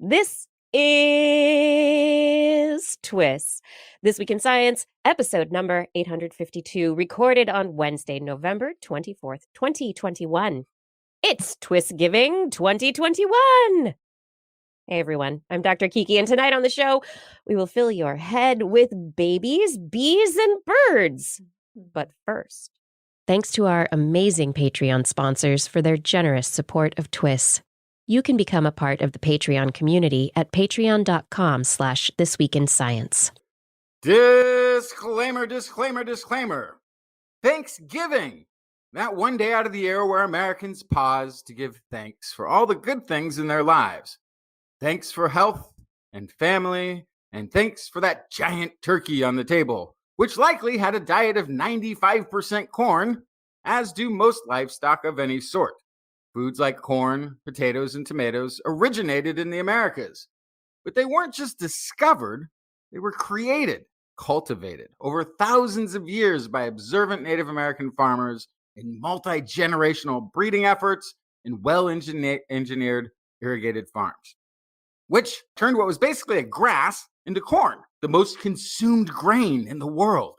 This is TWIS, This Week in Science, episode number 852, recorded on Wednesday, November 24th, 2021. It's TWISGiving 2021! Hey everyone, I'm Dr. Kiki, and tonight on the show, we will fill your head with babies, bees, and birds. But first, thanks to our amazing Patreon sponsors for their generous support of TWIS. You can become a part of the Patreon community at patreon.com/thisweekinscience. Disclaimer, disclaimer, disclaimer. Thanksgiving. That one day out of the year where Americans pause to give thanks for all the good things in their lives. Thanks for health and family, and thanks for that giant turkey on the table, which likely had a diet of 95% corn, as do most livestock of any sort. Foods like corn, potatoes, and tomatoes originated in the Americas. But they weren't just discovered, they were created, cultivated over thousands of years by observant Native American farmers in multi-generational breeding efforts and well-engineered irrigated farms, which turned what was basically a grass into corn, the most consumed grain in the world.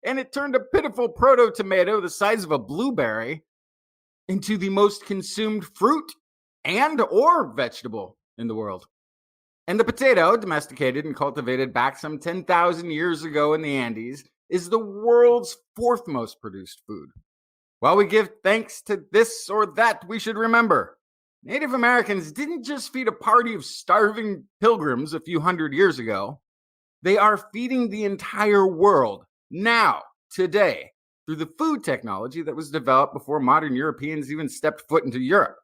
And it turned a pitiful proto-tomato the size of a blueberry into the most consumed fruit and or vegetable in the world. And the potato, domesticated and cultivated back some 10,000 years ago in the Andes, is the world's fourth most produced food. While we give thanks to this or that, we should remember, Native Americans didn't just feed a party of starving pilgrims a few hundred years ago. They are feeding the entire world now, today, through the food technology that was developed before modern Europeans even stepped foot into Europe.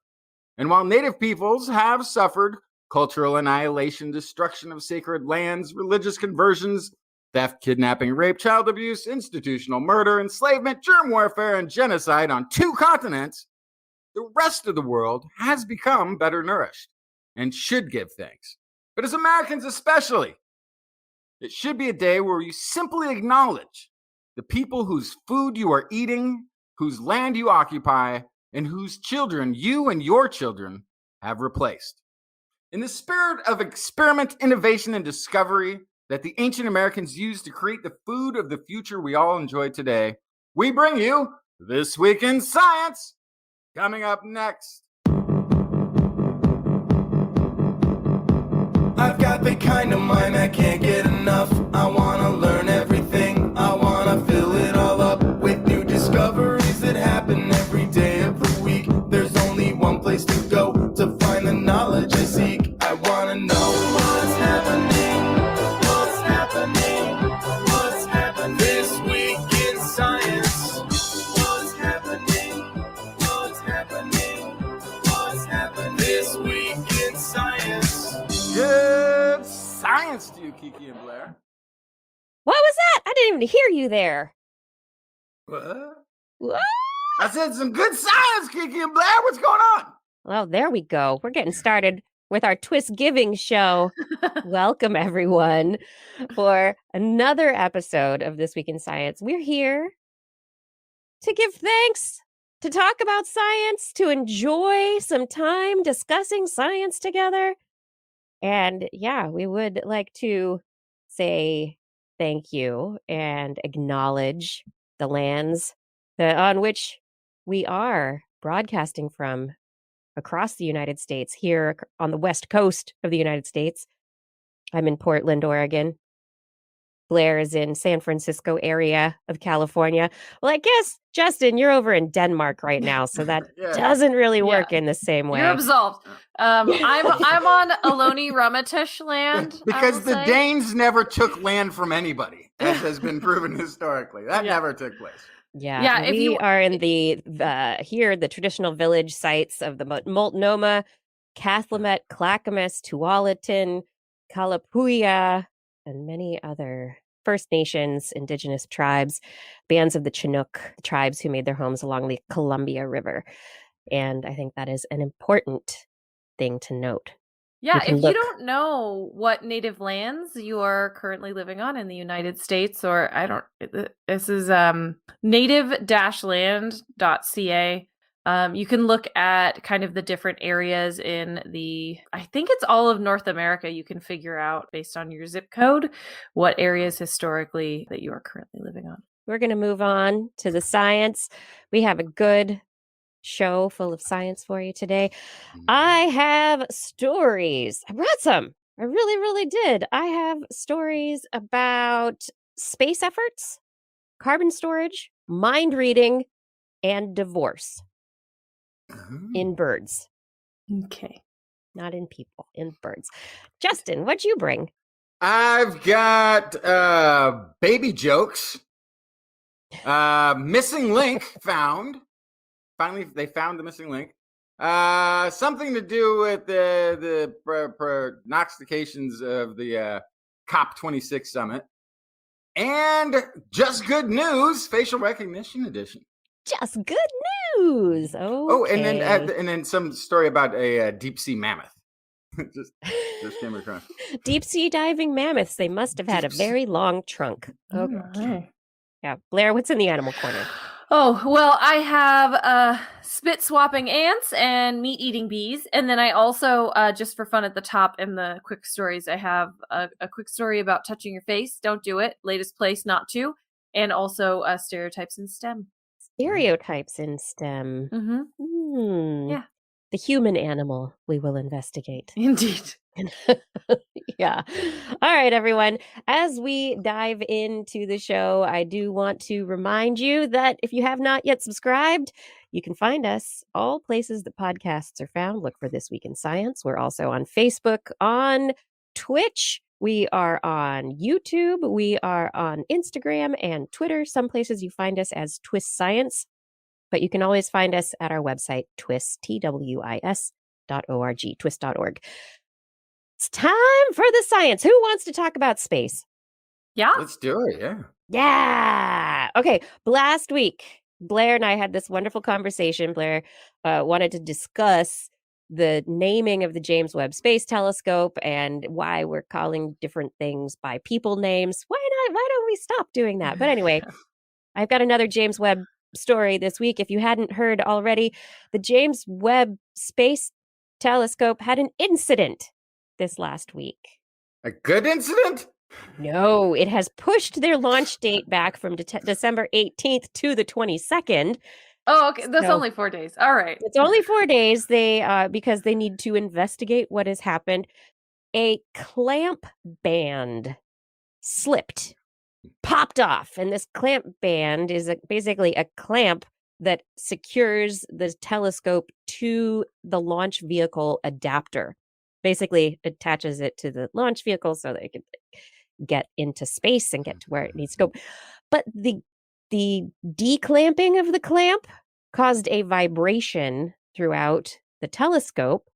And while native peoples have suffered cultural annihilation, destruction of sacred lands, religious conversions, theft, kidnapping, rape, child abuse, institutional murder, enslavement, germ warfare, and genocide on 2 continents, the rest of the world has become better nourished and should give thanks. But as Americans especially, it should be a day where you simply acknowledge the people whose food you are eating, whose land you occupy, and whose children you and your children have replaced. In the spirit of experiment, innovation, and discovery that the ancient Americans used to create the food of the future we all enjoy today, we bring you This Week in Science. Coming up next. I've got the kind of mind I can't get enough. I want to learn everything. I want to fill it all up with new discoveries that happen every day of the week. There's only one place to go to find the knowledge I seek. I want to know what's happening. What's happening? What's happening this week in science? What's happening? What's happening? What's happening this week in science? Good science to you, Kiki and Blair. What was that? I didn't even hear you there. What? I said some good science, Kiki and Blair. What's going on? Well, there we go. We're getting started with our TWISGiving show. Welcome, everyone, for another episode of This Week in Science. We're here to give thanks, to talk about science, to enjoy some time discussing science together. And yeah, we would like to say thank you and acknowledge the lands on which we are broadcasting from across the United States, here on the west coast of the United States. I'm in Portland, Oregon. Blair is in San Francisco area of California. Well, I guess, Justin, you're over in Denmark right now, so that doesn't really work in the same way. You're absolved. I'm on Ohlone Ramaytush land. Because the Danes never took land from anybody, as has been proven historically. That never took place. Yeah, we are in the traditional village sites of the Multnomah, Cathlamet, Clackamas, Tualatin, Kalapuya, and many other First Nations, indigenous tribes, bands of the Chinook tribes who made their homes along the Columbia River. And I think that is an important thing to note. Yeah, if you don't know what native lands you are currently living on in the United States, this is native-land.ca. You can look at kind of the different areas in I think it's all of North America. You can figure out based on your zip code what areas historically that you are currently living on. We're going to move on to the science. We have a good show full of science for you today. I have stories. I brought some. I really, really did. I have stories about space efforts, carbon storage, mind reading, and divorce in birds. Okay. Not in people, in birds. Justin, what'd you bring? I've got baby jokes. Missing link found. Finally, they found the missing link. Something to do with the prognostications of the COP26 summit. And just good news, facial recognition edition. Just good news. Okay. Oh, and then some story about a deep sea mammoth. just came across. Deep sea diving mammoths. They must have had a very long trunk. Okay. Yeah. Blair, what's in the animal corner? Oh, well, I have spit swapping ants and meat eating bees. And then I also, just for fun at the top in the quick stories, I have a quick story about touching your face. Don't do it. Latest place not to. And also stereotypes in STEM. Stereotypes in STEM. Mm-hmm. Yeah. The human animal we will investigate. Indeed. Yeah. All right, everyone. As we dive into the show, I do want to remind you that if you have not yet subscribed, you can find us all places that podcasts are found. Look for This Week in Science. We're also on Facebook, on Twitch. We are on YouTube. We are on Instagram and Twitter. Some places you find us as TWIS Science, but you can always find us at our website, TWIS, TWIS.org, twis.org. It's time for the science. Who wants to talk about space? Yeah. Let's do it. Yeah. Yeah. Okay. Last week, Blair and I had this wonderful conversation. Blair wanted to discuss the naming of the James Webb Space Telescope and why we're calling different things by people names. Why not? Why don't we stop doing that? But anyway, I've got another James Webb story this week. If you hadn't heard already, the James Webb Space Telescope had an incident this last week. A good incident? No, it has pushed their launch date back from December 18th to the 22nd. Oh, okay. That's only 4 days. All right. It's only 4 days. They because they need to investigate what has happened. A clamp band slipped, popped off, and this clamp band is basically a clamp that secures the telescope to the launch vehicle adapter. Basically attaches it to the launch vehicle so that it can get into space and get to where it needs to go. But the declamping of the clamp caused a vibration throughout the telescope,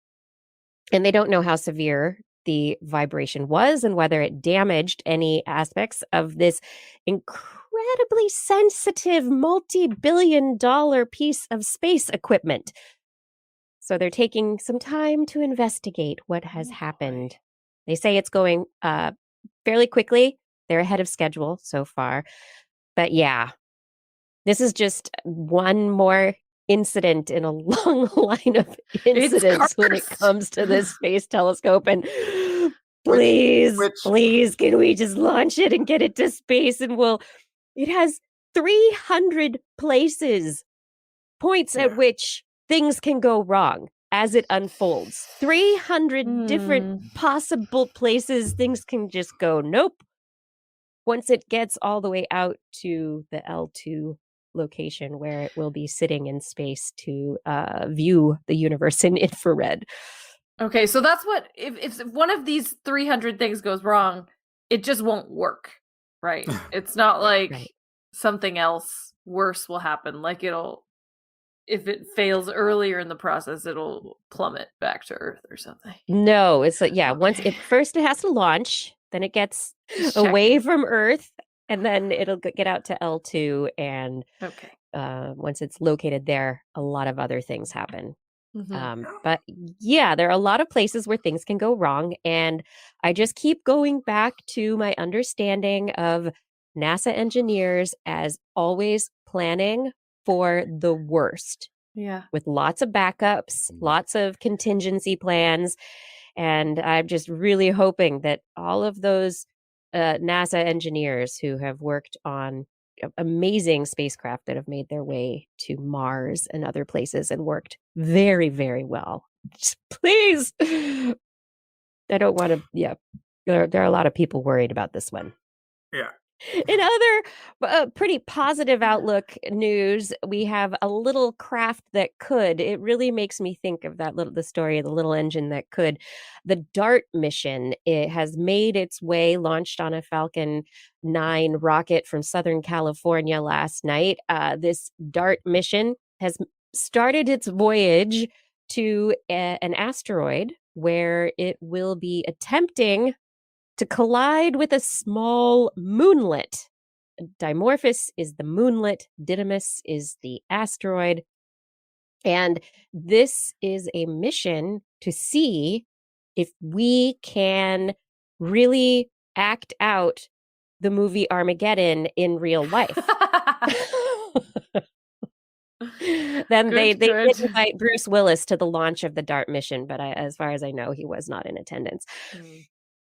and they don't know how severe the vibration was and whether it damaged any aspects of this incredibly sensitive multi-billion-dollar piece of space equipment. So they're taking some time to investigate what has happened. They say it's going fairly quickly. They're ahead of schedule so far. But yeah, this is just one more incident in a long line of incidents when it comes to this space telescope. And please, can we just launch it and get it to space? And it has 300 points at which things can go wrong as it unfolds. 300 different possible places things can just go nope. Once it gets all the way out to the L2 location where it will be sitting in space to view the universe in infrared. Okay, so that's what, if one of these 300 things goes wrong, it just won't work, right? It's not like something else worse will happen. Like if it fails earlier in the process, it'll plummet back to Earth or something. No, it's like, first it has to launch, then it gets away from Earth, and then it'll get out to L2. And once it's located there, a lot of other things happen. But yeah, there are a lot of places where things can go wrong. And I just keep going back to my understanding of NASA engineers as always planning for the worst. Yeah. with lots of backups, lots of contingency plans. And I'm just really hoping that all of those NASA engineers who have worked on amazing spacecraft that have made their way to Mars and other places and worked very, very well. Just please. I don't want to, there are a lot of people worried about this one. Yeah. In other pretty positive outlook news, we have a little craft that could. It really makes me think of the story of the little engine that could. The DART mission, it has made its way, launched on a Falcon 9 rocket from Southern California last night. This DART mission has started its voyage to an asteroid where it will be attempting to collide with a small moonlet. Dimorphos is the moonlet, Didymus is the asteroid. And this is a mission to see if we can really act out the movie Armageddon in real life. Then they did invite Bruce Willis to the launch of the DART mission, but as far as I know, he was not in attendance.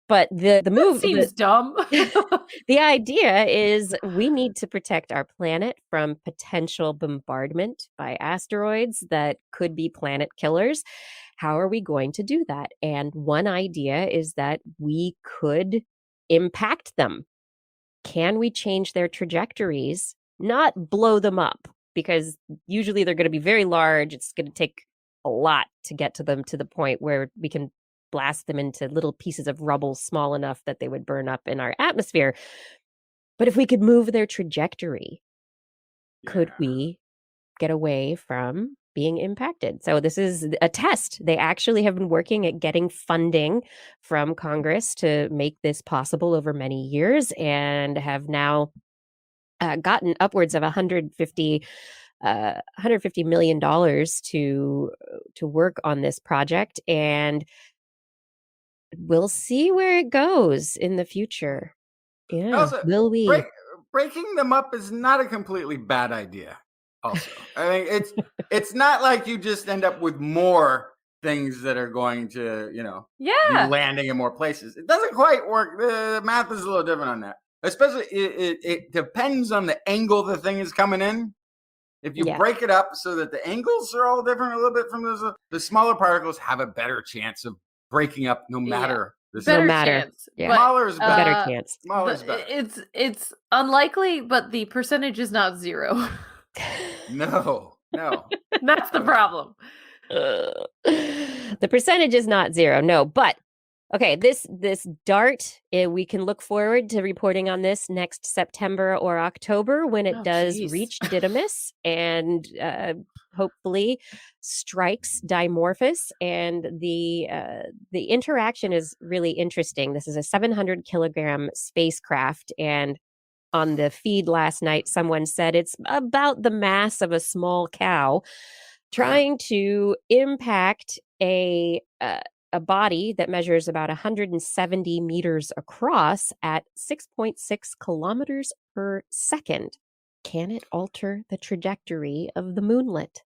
But the move seems dumb. The idea is we need to protect our planet from potential bombardment by asteroids that could be planet killers. How are we going to do that? And one idea is that we could impact them. Can we change their trajectories? Not blow them up, because usually they're going to be very large. It's going to take a lot to get to them to the point where we can blast them into little pieces of rubble small enough that they would burn up in our atmosphere. But if we could move their trajectory, could we get away from being impacted? So this is a test. They actually have been working at getting funding from Congress to make this possible over many years, and have now gotten upwards of $150 million to work on this project. And we'll see where it goes in the future. Yeah. Also, will we? Breaking them up is not a completely bad idea. Also, I mean, it's not like you just end up with more things that are going to, be landing in more places. It doesn't quite work. The math is a little different on that. Especially, it depends on the angle the thing is coming in. If you break it up so that the angles are all different a little bit from those, the smaller particles have a better chance of breaking up no matter the chance. Yeah. Smaller is better. Better chance. Smaller is better. It's unlikely, but the percentage is not 0. No. That's the problem. The percentage is not 0, no, but okay, this DART, we can look forward to reporting on this next September or October when it does reach Didymus and hopefully strikes Dimorphos. And the interaction is really interesting. This is a 700 kilogram spacecraft, and on the feed last night, someone said it's about the mass of a small cow, trying to impact a body that measures about 170 meters across at 6.6 kilometers per second. Can it alter the trajectory of the moonlet?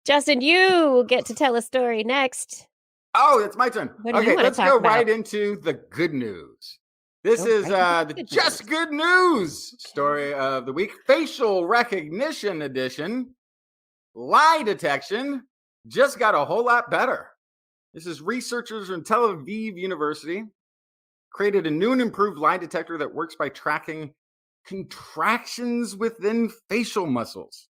Justin, you get to tell a story next. Oh, it's my turn. Okay, let's go right into the good news. This is the Just Good News story of the week. Facial recognition edition. Lie detection just got a whole lot better. This is researchers from Tel Aviv University created a new and improved lie detector that works by tracking contractions within facial muscles.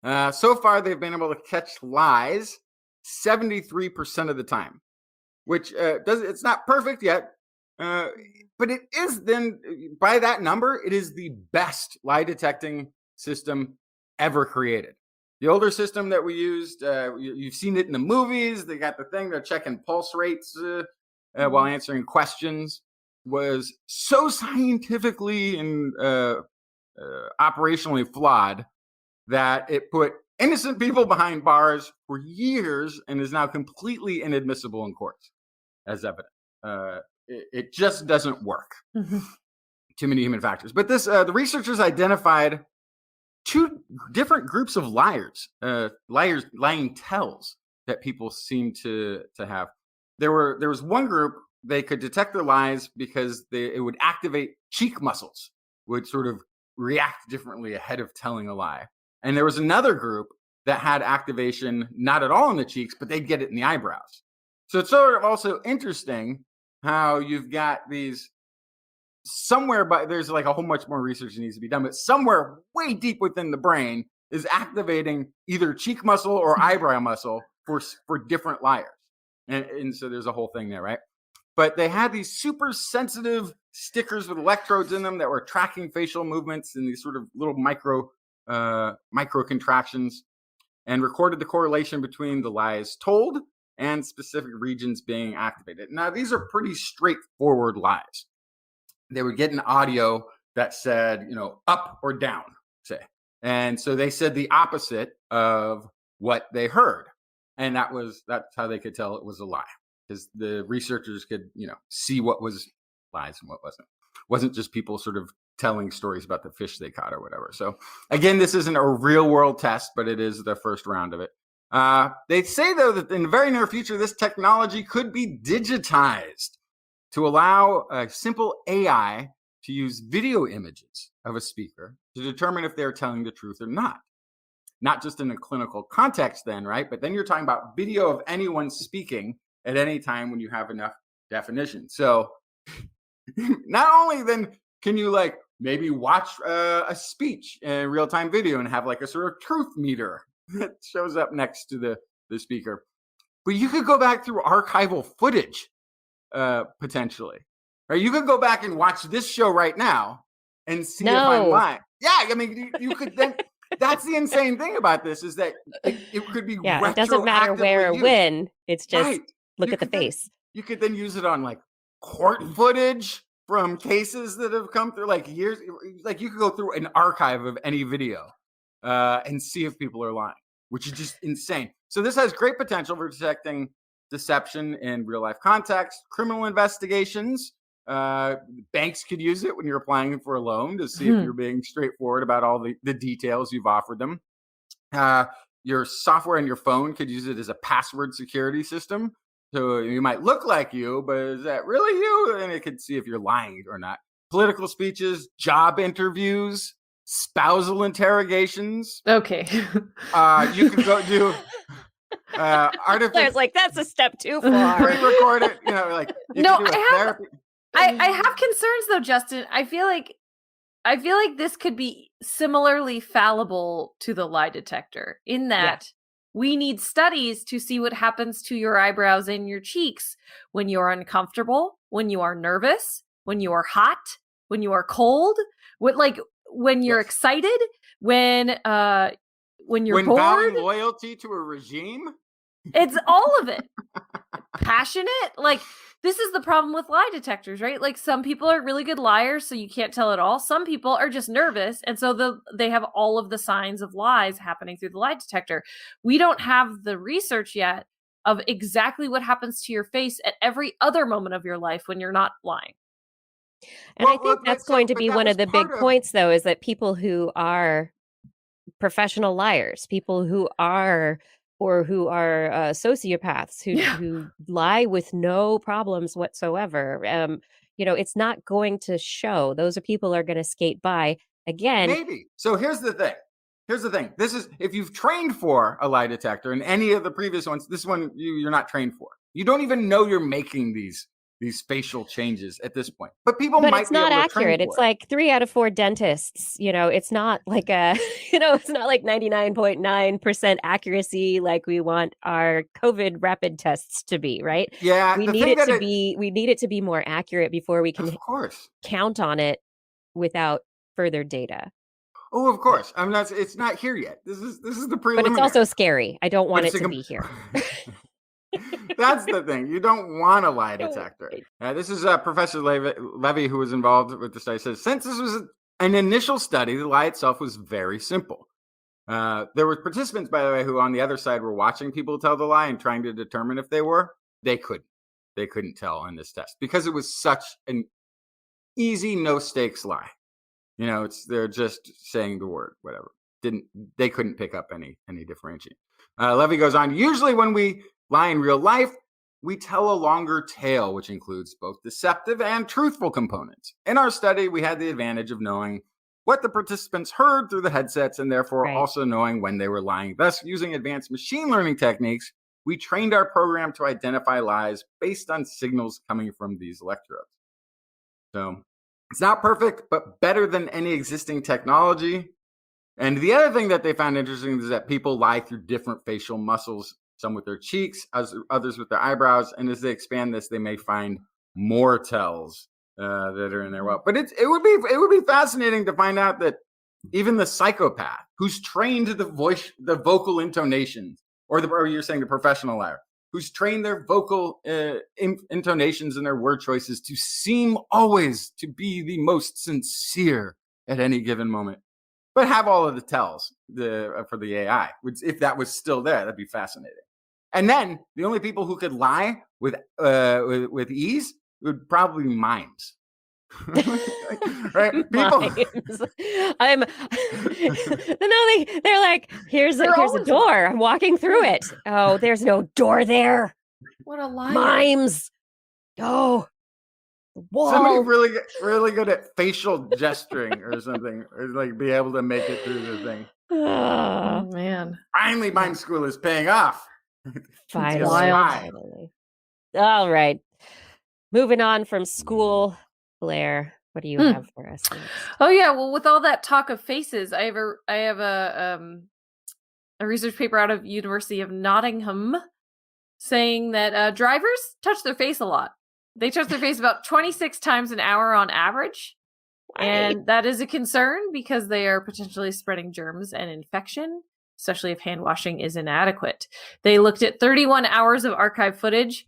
So far, they've been able to catch lies 73% of the time, which it's not perfect yet, but it is then, by that number, it is the best lie detecting system ever created. The older system that we used, you've seen it in the movies. They got the thing, they're checking pulse rates while answering questions, was so scientifically and operationally flawed that it put innocent people behind bars for years and is now completely inadmissible in courts as evidence. It just doesn't work. Too many human factors. But this, the researchers identified two different groups of lying tells that people seem to have. There was one group, they could detect their lies because it would activate cheek muscles, would sort of react differently ahead of telling a lie. And there was another group that had activation not at all in the cheeks, but they'd get it in the eyebrows. So it's sort of also interesting how you've got these somewhere, but there's like a whole much more research that needs to be done, but somewhere way deep within the brain is activating either cheek muscle or eyebrow muscle for different liars. And so there's a whole thing there, right? But they had these super sensitive stickers with electrodes in them that were tracking facial movements and these sort of little micro contractions, and recorded the correlation between the lies told and specific regions being activated. Now, these are pretty straightforward lies. They would get an audio that said, up or down, say. And so they said the opposite of what they heard. And that's how they could tell it was a lie, because the researchers could, see what was lies and what wasn't. It wasn't just people sort of telling stories about the fish they caught or whatever. So again, this isn't a real world test, but it is the first round of it. They say, though, that in the very near future, this technology could be digitized to allow a simple AI to use video images of a speaker to determine if they're telling the truth or not. Not just in a clinical context then, right? But then you're talking about video of anyone speaking at any time when you have enough definition. So not only then can you maybe watch a speech in real-time video and have a sort of truth meter that shows up next to the speaker, but you could go back through archival footage potentially, right? You could go back and watch this show right now and see if I'm lying. Yeah, I mean, you could then. That's the insane thing about this, is that it could be it doesn't matter where or when. It's just look at the face. You could then use it on court footage from cases that have come through years. You could go through an archive of any video and see if people are lying, which is just insane. So this has great potential for detecting deception in real life context, criminal investigations. Banks could use it when you're applying for a loan to see if you're being straightforward about all the details you've offered them. Your software on your phone could use it as a password security system. So you might look like you, but is that really you? And it could see if you're lying or not. Political speeches, job interviews, spousal interrogations. Okay. You could go do Claire's that's a step too far. Pre-record it, you no, could do therapy. I have concerns though, Justin. I feel like this could be similarly fallible to the lie detector in that we need studies to see what happens to your eyebrows and your cheeks when you're uncomfortable, when you are nervous, when you are hot, when you are cold, when you're excited, when you're bored. Vowing loyalty to a regime. It's all of it. Passionate. This is the problem with lie detectors, right? Some people are really good liars, so you can't tell at all. Some people are just nervous, and so they have all of the signs of lies happening through the lie detector. We don't have the research yet of exactly what happens to your face at every other moment of your life when you're not lying. And I think that's going to be one of the big points, though, is that people who are professional liars, people who are sociopaths who lie with no problems whatsoever. It's not going to show. Those people are going to skate by again. Maybe. So here's the thing. This is, if you've trained for a lie detector and any of the previous ones, this one you're not trained for. You don't even know you're making these facial changes at this point. But might it's not accurate. It's 3 out of 4 dentists. It's not it's not 99.9% accuracy like we want our COVID rapid tests to be, right? Yeah. We need it to be more accurate before we can count on it without further data. Oh, of course. I mean, it's not here yet. This is the preliminary. But it's also scary. I don't want it to be here. That's the thing. You don't want a lie detector. This is Professor Levy, who was involved with the study, says, since this was an initial study, the lie itself was very simple. There were participants, by the way, who on the other side were watching people tell the lie and trying to determine if they were. They couldn't tell in this test because it was such an easy, no stakes lie. They're just saying the word, whatever. they couldn't pick up any differentiation. Levy goes on, usually when we lie in real life, we tell a longer tale, which includes both deceptive and truthful components. In our study, we had the advantage of knowing what the participants heard through the headsets and therefore also knowing when they were lying. Thus, using advanced machine learning techniques, we trained our program to identify lies based on signals coming from these electrodes. So it's not perfect, but better than any existing technology. And the other thing that they found interesting is that people lie through different facial muscles, some with their cheeks, others with their eyebrows. And as they expand this, they may find more tells that are in there. Well, but it would be fascinating to find out that even the psychopath who's trained the vocal intonations, or you're saying the professional liar, who's trained their vocal intonations and their word choices to seem always to be the most sincere at any given moment, but have all of the tells for the AI. If that was still there, that'd be fascinating. And then the only people who could lie with ease would probably be mimes. Right? People. They're like, here's a door. I'm walking through it. Oh, there's no door there. What a liar. Mimes. Oh. Whoa. Somebody really good at facial gesturing or something, or like be able to make it through the thing. Oh man. Finally, mime school is paying off. Finally. All right. Moving on from school, Blair, what do you have for us next? Oh yeah, well, with all that talk of faces, I have a research paper out of University of Nottingham saying that drivers touch their face a lot. They touch their face about 26 times an hour on average. Right. And that is a concern because they are potentially spreading germs and infection, especially if hand washing is inadequate. They looked at 31 hours of archive footage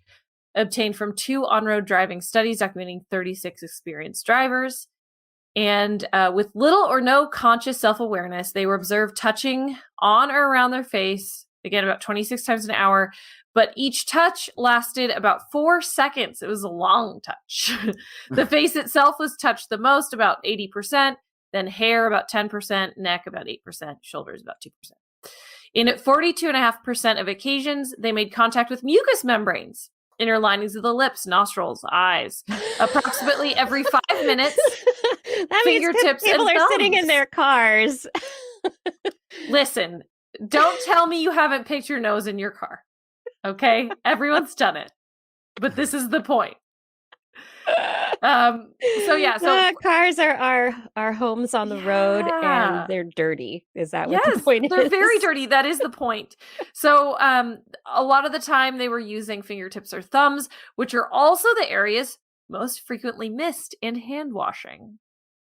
obtained from 2 on-road driving studies documenting 36 experienced drivers. And with little or no conscious self-awareness, they were observed touching on or around their face, again, about 26 times an hour. But each touch lasted about 4 seconds. It was a long touch. The face itself was touched the most, about 80%, then hair about 10%, neck about 8%, shoulders about 2%. In 42.5% of occasions, they made contact with mucous membranes, inner linings of the lips, nostrils, eyes. Approximately every 5 minutes, that fingertips means people and are thumbs. sitting in their cars. Listen, don't tell me you haven't picked your nose in your car. Okay, everyone's done it, but this is the point. So cars are our homes on the road, and they're dirty. Is that what the point is? They're very dirty. That is the point. So a lot of the time they were using fingertips or thumbs, which are also the areas most frequently missed in hand washing.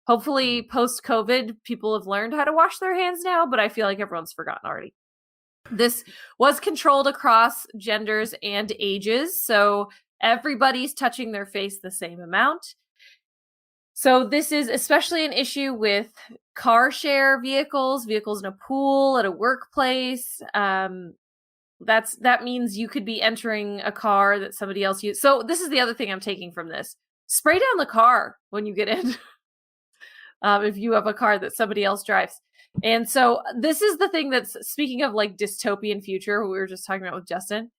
Hopefully, post-COVID, people have learned how to wash their hands now, but I feel like everyone's forgotten already. This was controlled across genders and ages, so everybody's touching their face the same amount. So this is especially an issue with car share vehicles in a pool, at a workplace. That means you could be entering a car that somebody else used. So this is the other thing I'm taking from this. Spray down the car when you get in. If you have a car that somebody else drives. And so this is the thing that's, speaking of like dystopian future, we were just talking about with Justin.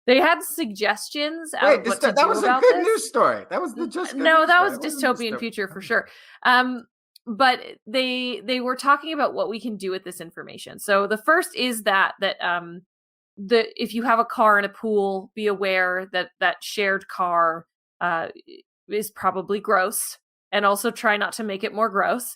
They had suggestions. Wait, that was a good news story. That was that was dystopian future for sure. But they were talking about what we can do with this information. So the first is that if you have a car in a pool, be aware that shared car is probably gross, and also try not to make it more gross.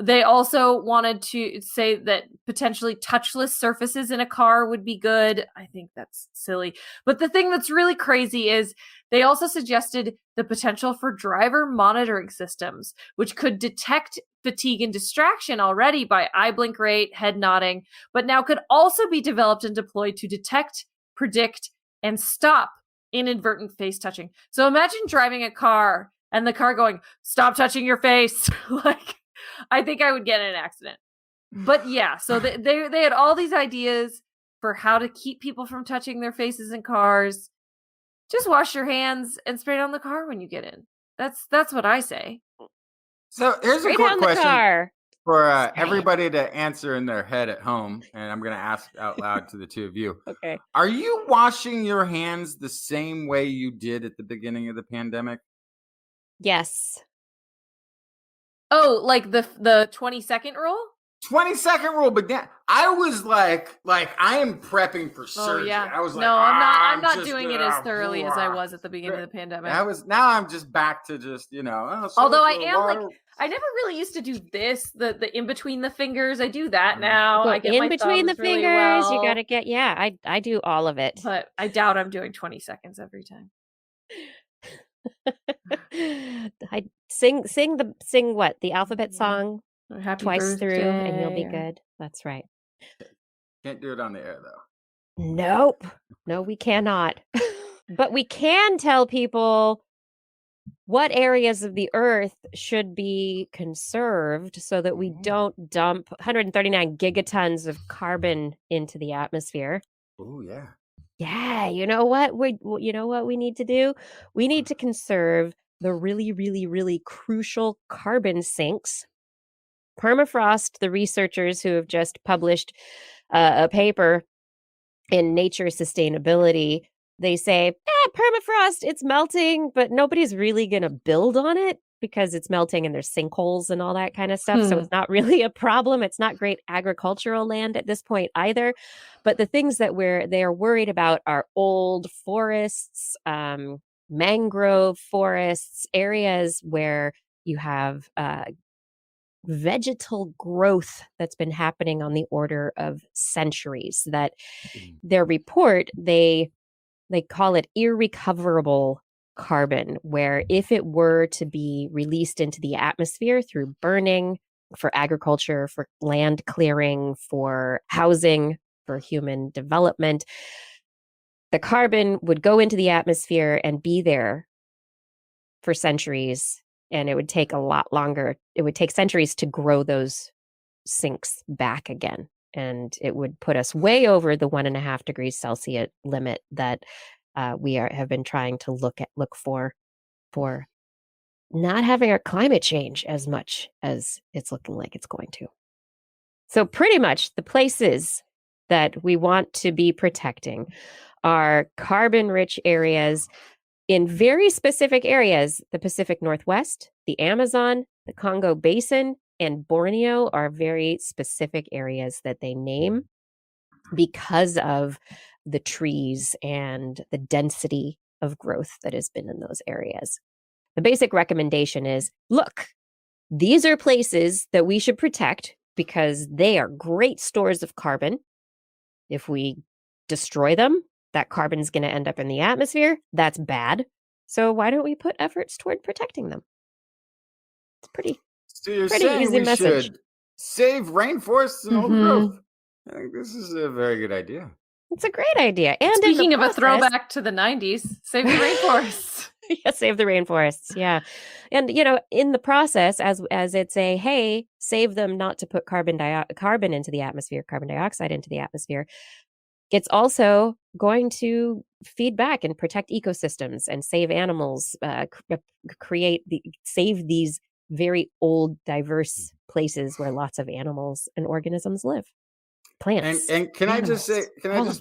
They also wanted to say that potentially touchless surfaces in a car would be good. I think that's silly. But the thing that's really crazy is they also suggested the potential for driver monitoring systems, which could detect fatigue and distraction already by eye blink rate, head nodding, but now could also be developed and deployed to detect, predict, and stop inadvertent face touching. So imagine driving a car and the car going, "Stop touching your face." Like, I think I would get in an accident. But yeah, so they had all these ideas for how to keep people from touching their faces in cars. Just wash your hands and spray down the car when you get in. That's what I say. So here's a quick question. for Say it. everybody to answer in their head at home, and I'm going to ask out loud to the two of you. Okay. Are you washing your hands the same way you did at the beginning of the pandemic? Yes. Oh, like the 20-second rule? 20-second rule, but I was like I am prepping for surgery. Oh yeah. I was like, no, I'm not just doing it as thoroughly as I was at the beginning of the pandemic. Now I'm just back to just Although I am like, I never really used to do this, the in between the fingers. I do that now. I get in my between the thumbs really fingers, well, you got to get. Yeah, I do all of it. but I doubt I'm doing 20 seconds every time. I sing what? The alphabet song Happy twice birthday, through, and you'll be good. That's right. Can't do it on the air though. Nope. No, we cannot. But we can tell people what areas of the earth should be conserved so that we don't dump 139 gigatons of carbon into the atmosphere. Oh yeah. Yeah, you know what we need to do? We need to conserve the really, really, really crucial carbon sinks. Permafrost, the researchers who have just published a paper in Nature Sustainability, they say, permafrost, it's melting, but nobody's really going to build on it because it's melting and there's sinkholes and all that kind of stuff. So it's not really a problem. It's not great agricultural land at this point either. But the things that they are worried about are old forests, mangrove forests, areas where you have vegetal growth that's been happening on the order of centuries. That their report, they call it irrecoverable carbon, where if it were to be released into the atmosphere through burning, for agriculture, for land clearing, for housing, for human development, the carbon would go into the atmosphere and be there for centuries. And it would take a lot longer. It would take centuries to grow those sinks back again. And it would put us way over the 1.5 degrees Celsius limit that we have been trying to look for not having our climate change as much as it's looking like it's going to. So pretty much the places that we want to be protecting are carbon-rich areas in very specific areas. The Pacific Northwest, the Amazon, the Congo Basin, and Borneo are very specific areas that they name because of the trees and the density of growth that has been in those areas. The basic recommendation is, look, these are places that we should protect because they are great stores of carbon. If we destroy them, that carbon is going to end up in the atmosphere. That's bad. So why don't we put efforts toward protecting them? It's pretty easy message. Should save rainforests and old growth. I think this is a very good idea. It's a great idea. And speaking of a throwback to the 90s, save the rainforests. Yeah, save the rainforests. Yeah. And, in the process, as it's hey, save them not to put carbon into the atmosphere, carbon dioxide into the atmosphere. It's also going to feed back and protect ecosystems and save animals, save these very old, diverse places where lots of animals and organisms live. Plants. And can animals, I just say,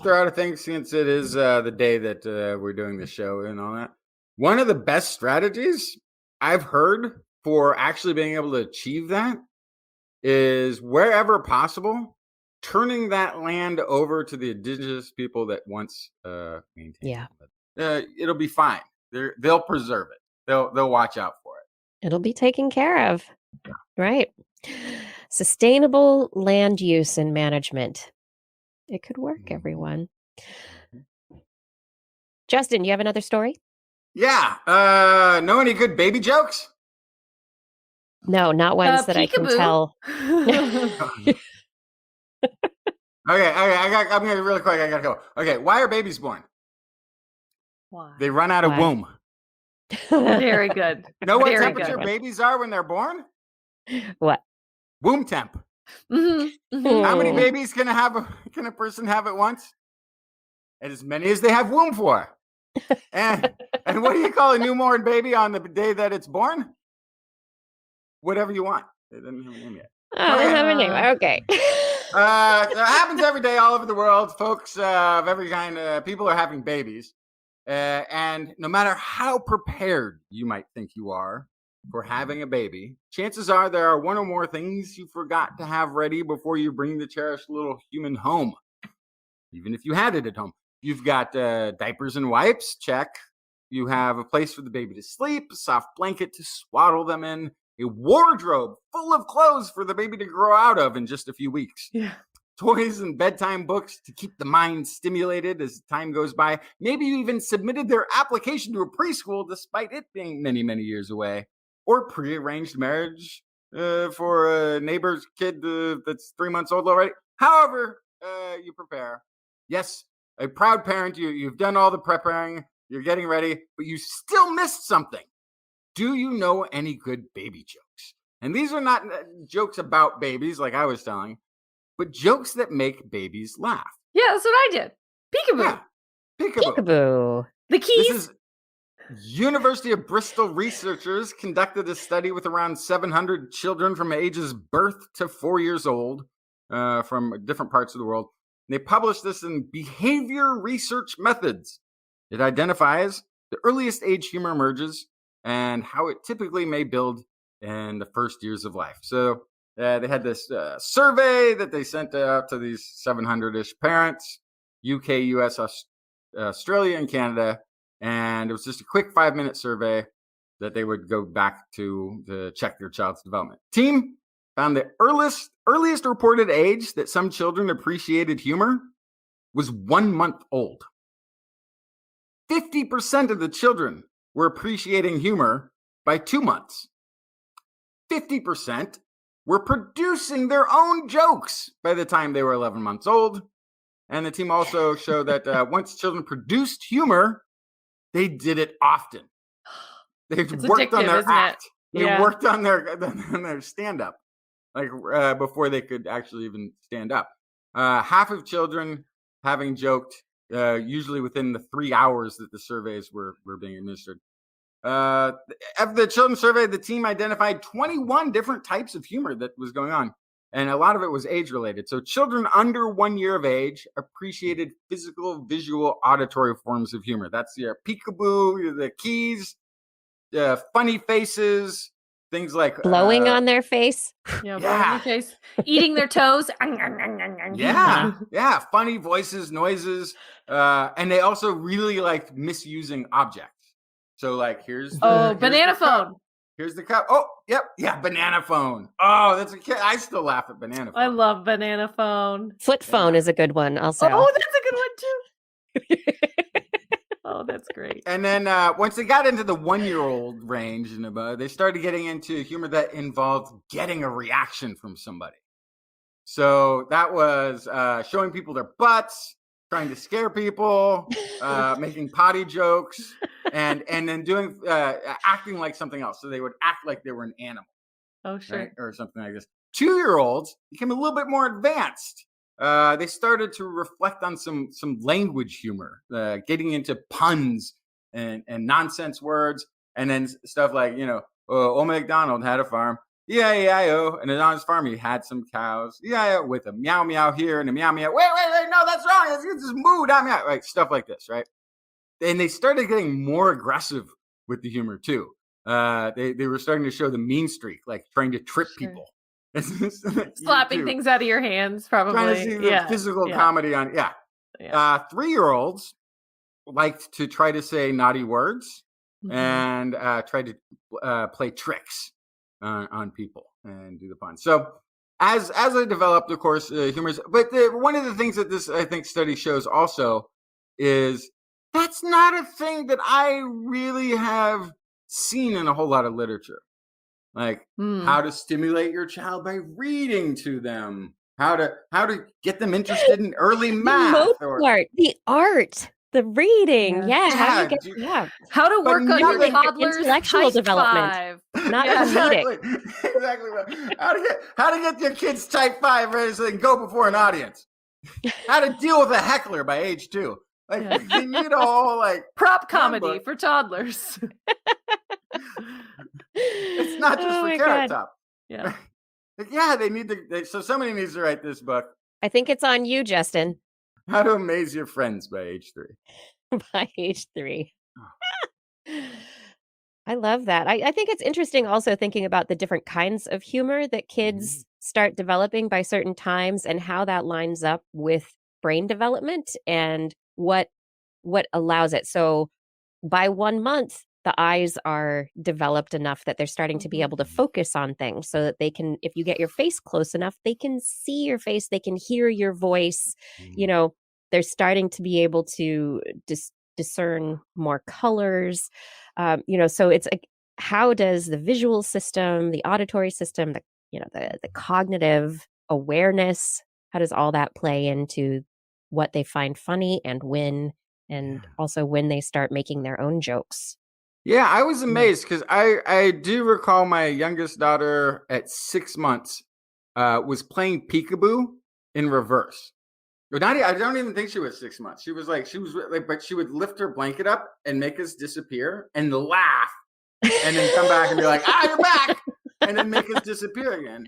throw out a thing, since it is the day that we're doing the show and all that? One of the best strategies I've heard for actually being able to achieve that is, wherever possible, turning that land over to the indigenous people that once maintained it. It'll be fine. They'll preserve it. They'll watch out for it. It'll be taken care of. Yeah. Right. Sustainable land use and management. It could work, everyone. Justin, you have another story? Yeah. Know any good baby jokes? No, not ones that peekaboo. I can tell. Okay. I'm gonna really quick. I gotta go. Okay. Why are babies born? Why? They run out of womb. Very good. Know what temperature babies are when they're born? What? Womb temp. How many babies can a person have at once? And as many as they have womb for. And what do you call a newborn baby on the day that it's born? Whatever you want. They didn't have a name yet. Oh, they have a name. Okay. It happens every day all over the world. Folks of every kind, people are having babies. And no matter how prepared you might think you are for having a baby, chances are there are one or more things you forgot to have ready before you bring the cherished little human home. Even if you had it at home, you've got diapers and wipes, check. You have a place for the baby to sleep, a soft blanket to swaddle them in, a wardrobe full of clothes for the baby to grow out of in just a few weeks. Yeah. Toys and bedtime books to keep the mind stimulated as time goes by. Maybe you even submitted their application to a preschool despite it being many, many years away. Or prearranged marriage for a neighbor's kid that's 3 months old already. However you prepare. Yes, a proud parent, you've done all the preparing, you're getting ready, but you still missed something. Do you know any good baby jokes? And these are not jokes about babies like I was telling, but jokes that make babies laugh. Yeah, that's what I did. Peekaboo. Yeah. Peekaboo. Peekaboo. The keys. This is University of Bristol researchers conducted a study with around 700 children from ages birth to 4 years old from different parts of the world. They published this in Behavior Research Methods. It identifies the earliest age humor emerges and how it typically may build in the first years of life. So they had this survey that they sent out to these 700-ish parents, UK, US, Australia, and Canada. And it was just a quick 5-minute survey that they would go back to check their child's development. Team found the earliest reported age that some children appreciated humor was 1 month old. 50% of the children were appreciating humor by 2 months. 50% were producing their own jokes by the time they were 11 months old. And the team also showed that once children produced humor, they did it often. They worked on their act. They worked on their stand-up, like before they could actually even stand up. Half of children having joked, usually within the 3 hours that the surveys were being administered. After the children's survey, the team identified 21 different types of humor that was going on. And a lot of it was age-related. So children under 1 year of age appreciated physical, visual, auditory forms of humor. That's the peekaboo, the keys, funny faces, things like blowing on their face. Yeah, blowing on their face. Eating their toes. Yeah, funny voices, noises. And they also really liked misusing objects. So like here's the banana phone. Here's the cup. Oh, yep. Yeah, banana phone. Oh, that's a kid. I still laugh at banana phone. I love banana phone. Flip phone is a good one also. Oh, that's a good one too. Oh, that's great. And then once they got into the 1 year old range and above, they started getting into humor that involved getting a reaction from somebody. So that was showing people their butts, trying to scare people, making potty jokes, and then doing acting like something else. So they would act like they were an animal. Oh, sure. Right? Or something like this. 2-year-olds became a little bit more advanced. They started to reflect on some language humor, getting into puns and nonsense words, and then stuff like, old MacDonald had a farm. E-I-E-I-O. And on his farm, he had some cows. E-I-O with a meow meow here and a meow meow. Wait, no, that's wrong. It's just moo, meow. Right, stuff like this, right? And they started getting more aggressive with the humor too. They were starting to show the mean streak, like trying to trip people. Slapping things out of your hands, probably. Trying to see the physical comedy on, 3-year-olds liked to try to say naughty words and try to play tricks on people and do the puns. So as I developed, of course, humor. But one of the things that this, I think, study shows also is that's not a thing that I really have seen in a whole lot of literature. Like how to stimulate your child by reading to them, how to get them interested in early math, the art, the reading, how to work on your toddler's intellectual development, 5. not comedic. Exactly right. How to get your kids type 5 ready so they can go before an audience. How to deal with a heckler by age 2. Like you need a whole like prop comedy for toddlers. It's not just for Carrot Top. Yeah. Yeah, they need to. So somebody needs to write this book. I think it's on you, Justin. How to Amaze Your Friends by age 3. By age 3. I love that. I think it's interesting also thinking about the different kinds of humor that kids start developing by certain times and how that lines up with brain development and what allows it. So by 1 month, the eyes are developed enough that they're starting to be able to focus on things so that they can, if you get your face close enough, they can see your face, they can hear your voice. You know, they're starting to be able to discern more colors. You know, so it's like, how does the visual system, the auditory system, the cognitive awareness, how does all that play into what they find funny and when, and also when they start making their own jokes? Yeah, I was amazed because I do recall my youngest daughter at 6 months was playing peekaboo in reverse. I don't even think she was 6 months. She was like, but she would lift her blanket up and make us disappear and laugh, and then come back and be like, "Ah, you're back," and then make us disappear again.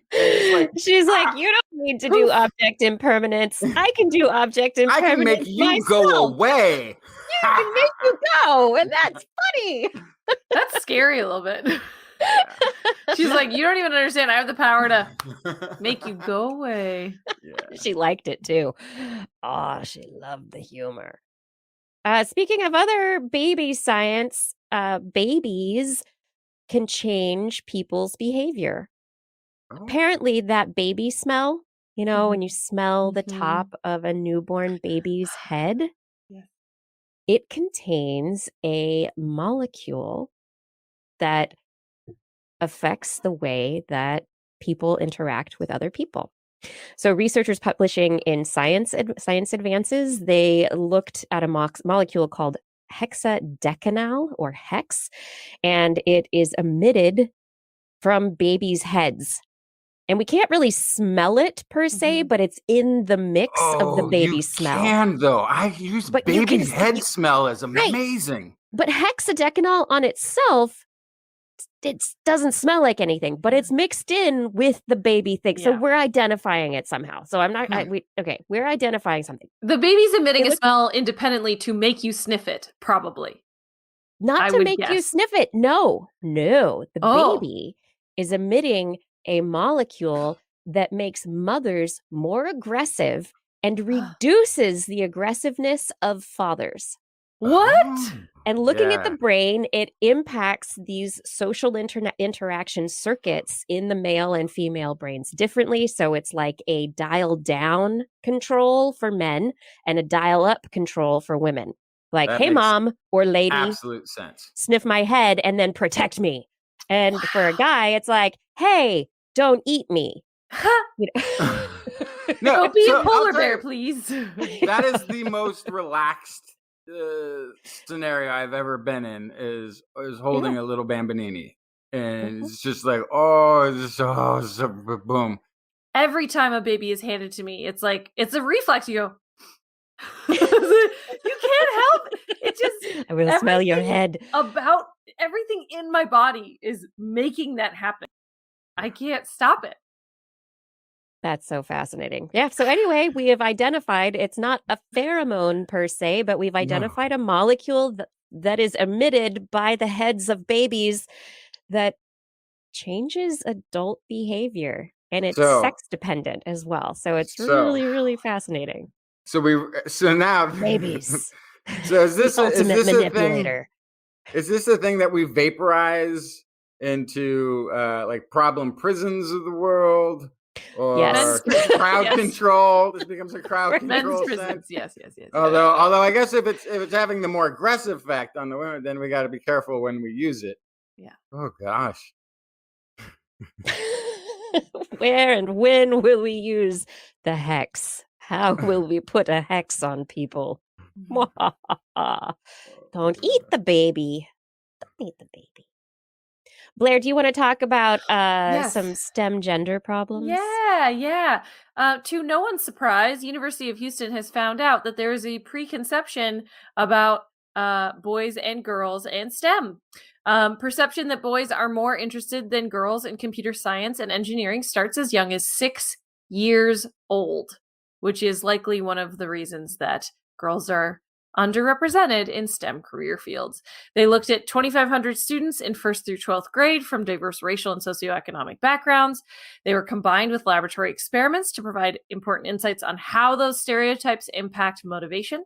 She's like, "You don't need to do object impermanence. I can do object impermanence. I can make you myself. go away. You can make you go, and that's funny." That's scary a little bit. She's like, "You don't even understand. I have the power to make you go away." Yeah. She liked it too. Oh, she loved the humor. Speaking of other baby science, babies can change people's behavior. Apparently, that baby smell, you know, when you smell the top of a newborn baby's head, it contains a molecule that affects the way that people interact with other people. So researchers publishing in Science Advances, they looked at a molecule called hexadecanal, or hex, and it is emitted from babies' heads. And we can't really smell it per se, but it's in the mix of the baby smell. You can, though. I use baby's head smell as amazing. Right. But hexadecanol on itself, it doesn't smell like anything, but it's mixed in with the baby thing. So we're identifying it somehow. So I'm not, we're identifying something. The baby's emitting a smell independently to make you sniff it, probably. Not to make you sniff it. No. The baby is emitting a molecule that makes mothers more aggressive and reduces the aggressiveness of fathers. What? And looking at the brain, it impacts these social interaction circuits in the male and female brains differently. So it's like a dial down control for men and a dial up control for women. Like, hey, mom or lady, absolute sense. Sniff my head and then protect me. And for a guy, it's like, hey, don't eat me. Don't be a polar bear, please. That is the most relaxed scenario I've ever been in, is holding a little bambanini, and it's just like, boom. Every time a baby is handed to me, it's like, it's a reflex. You go, you can't help it. Just, I will smell your head. About everything in my body is making that happen. I can't stop it. That's so fascinating. Yeah. So anyway, we have identified, it's not a pheromone per se, but we've identified a molecule that is emitted by the heads of babies that changes adult behavior. And it's sex dependent as well. So it's really, really fascinating. So now babies. So is this ultimate manipulator? Is this a thing that we vaporize into like problem prisons of the world? Or crowd control? This becomes a crowd control. Yes. Although I guess if it's having the more aggressive effect on the women, then we got to be careful when we use it. Yeah. Oh gosh. Where and when will we use the hex? How will we put a hex on people? Don't eat the baby. Don't eat the baby. Blair, do you want to talk about some STEM gender problems? Yeah. To no one's surprise, University of Houston has found out that there is a preconception about boys and girls and STEM. Perception that boys are more interested than girls in computer science and engineering starts as young as 6 years old, which is likely one of the reasons that girls are underrepresented in STEM career fields. They looked at 2,500 students in 1st through 12th grade from diverse racial and socioeconomic backgrounds. They were combined with laboratory experiments to provide important insights on how those stereotypes impact motivation.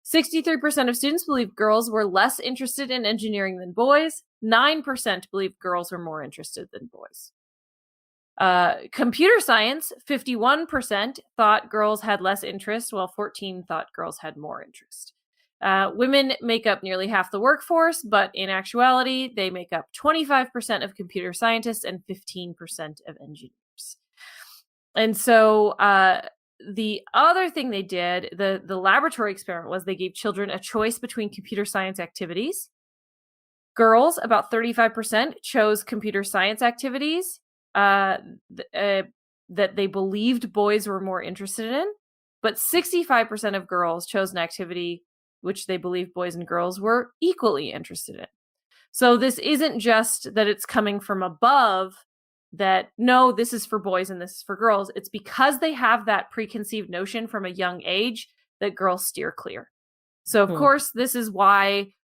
63% of students believe girls were less interested in engineering than boys. 9% believe girls were more interested than boys. Computer science, 51% thought girls had less interest, while 14% thought girls had more interest. Women make up nearly half the workforce, but in actuality, they make up 25% of computer scientists and 15% of engineers. And so the other thing they did, the laboratory experiment, was they gave children a choice between computer science activities. Girls, about 35%, chose computer science activities that they believed boys were more interested in, but 65% of girls chose an activity which they believed boys and girls were equally interested in. So this isn't just that it's coming from above, that no, this is for boys and this is for girls. It's because they have that preconceived notion from a young age that girls steer clear. So of course, this is why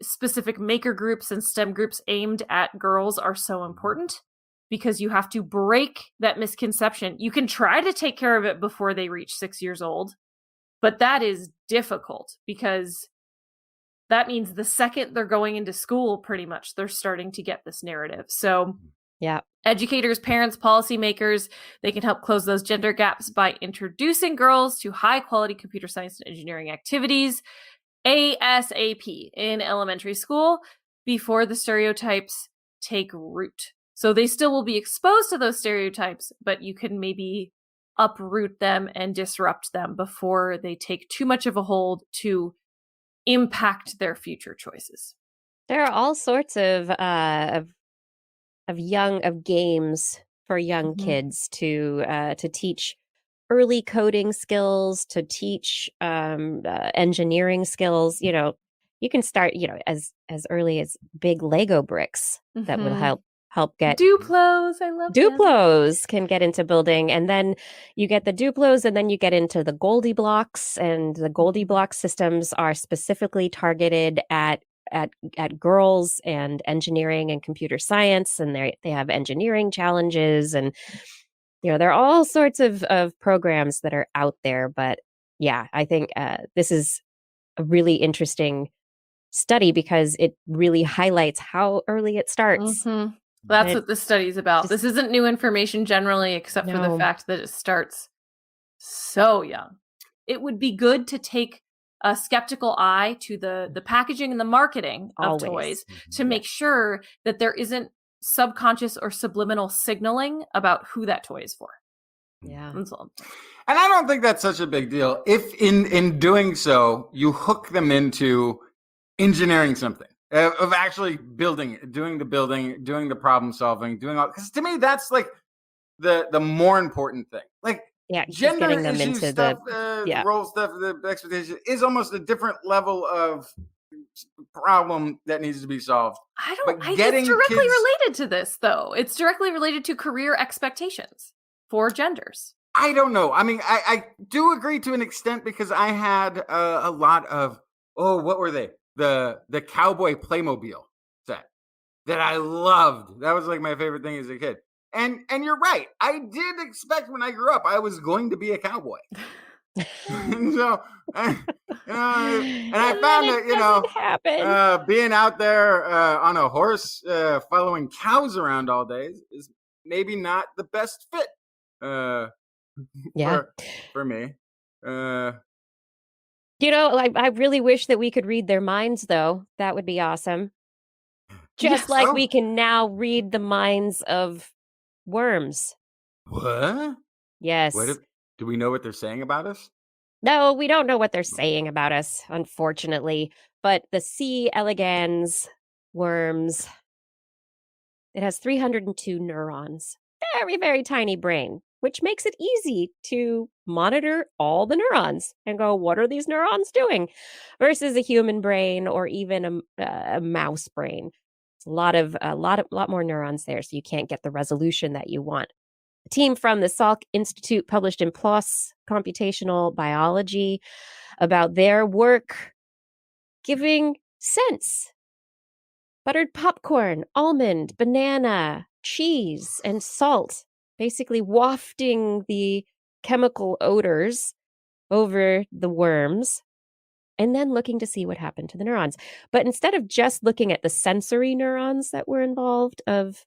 specific maker groups and STEM groups aimed at girls are so important, because you have to break that misconception. You can try to take care of it before they reach 6 years old, but that is difficult because that means the second they're going into school, pretty much, they're starting to get this narrative. So yeah, educators, parents, policymakers, they can help close those gender gaps by introducing girls to high quality computer science and engineering activities ASAP in elementary school before the stereotypes take root. So they still will be exposed to those stereotypes, but you can maybe uproot them and disrupt them before they take too much of a hold to impact their future choices. There are all sorts of games for young kids to teach early coding skills, to teach engineering skills. You know, you can start, as early as big Lego bricks that will help get Duplos. I love Duplos can get into building, and then you get the Duplos, and then you get into the Goldie blocks, and the Goldie block systems are specifically targeted at girls and engineering and computer science, and they have engineering challenges, and there are all sorts of programs that are out there. But yeah, I think this is a really interesting study because it really highlights how early it starts. That's what this study is about. This isn't new information generally, except for the fact that it starts so young. It would be good to take a skeptical eye to the packaging and the marketing of toys to make sure that there isn't subconscious or subliminal signaling about who that toy is for. Yeah. And I don't think that's such a big deal if in doing so you hook them into engineering something, of actually building, doing the problem solving, doing all, because to me that's like the more important thing. Like, gender getting them issue into stuff, the role stuff, the expectation is almost a different level of problem that needs to be solved. I think it's directly related to this, though. It's directly related to career expectations for genders. I don't know. I mean, I do agree to an extent, because I had a lot of, what were they? The cowboy Playmobil set that I loved. That was like my favorite thing as a kid. And you're right. I did expect when I grew up I was going to be a cowboy. So, and I found that being out there on a horse, following cows around all day is maybe not the best fit. For me. I really wish that we could read their minds, though. That would be awesome. Just like we can now read the minds of worms. What? Yes. Do we know what they're saying about us? No, we don't know what they're saying about us, unfortunately. But the C. elegans worms, it has 302 neurons. Very, very tiny brain, which makes it easy to monitor all the neurons and go, what are these neurons doing? Versus a human brain or even a mouse brain. It's a lot more neurons there, so you can't get the resolution that you want. A team from the Salk Institute published in PLOS Computational Biology about their work giving sense. Buttered popcorn, almond, banana, cheese, and salt, basically wafting the chemical odors over the worms, and then looking to see what happened to the neurons. But instead of just looking at the sensory neurons that were involved, of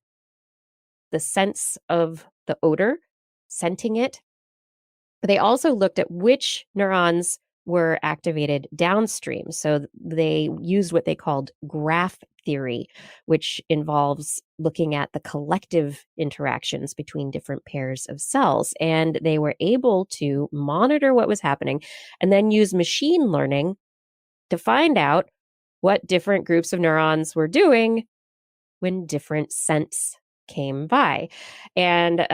the sense of the odor, scenting it, they also looked at which neurons were activated downstream. So they used what they called graph theory, which involves looking at the collective interactions between different pairs of cells. And they were able to monitor what was happening and then use machine learning to find out what different groups of neurons were doing when different scents came by. And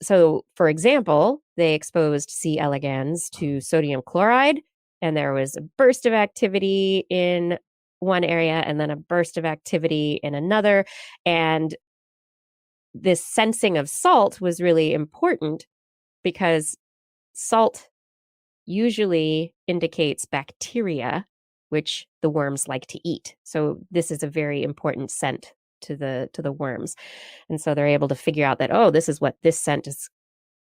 so, for example, they exposed C. elegans to sodium chloride, and there was a burst of activity in one area and then a burst of activity in another. And this sensing of salt was really important because salt usually indicates bacteria, which the worms like to eat. So this is a very important scent to the worms. And so they're able to figure out that, oh, this is what this scent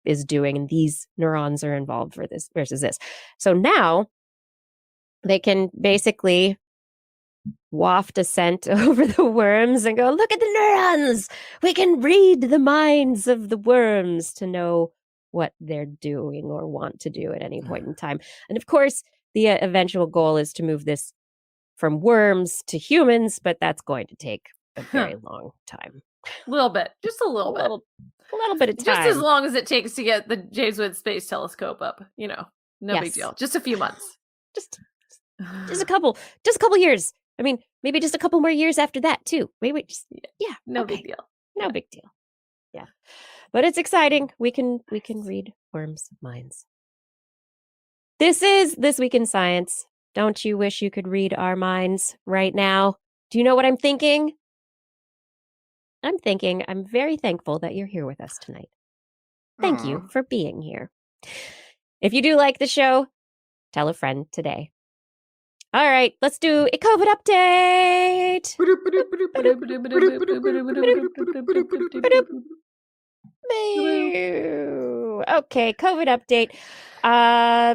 is doing, and these neurons are involved for this versus this. So now they can basically waft a scent over the worms and go, look at the neurons. We can read the minds of the worms to know what they're doing or want to do at any point in time. And of course, the eventual goal is to move this from worms to humans, but that's going to take a very long time. A little bit. Just a little bit. A little bit of time. Just as long as it takes to get the James Webb Space Telescope up. No big deal. Just a few months. Just a couple years. I mean, maybe just a couple more years after that too. Maybe just no big deal. No big deal. Yeah. But it's exciting. We can read worms' minds. This is This Week in Science. Don't you wish you could read our minds right now? Do you know what I'm thinking? I'm thinking I'm very thankful that you're here with us tonight. Thank you for being here. If you do like the show, tell a friend today. All right, let's do a COVID update. Okay, COVID update.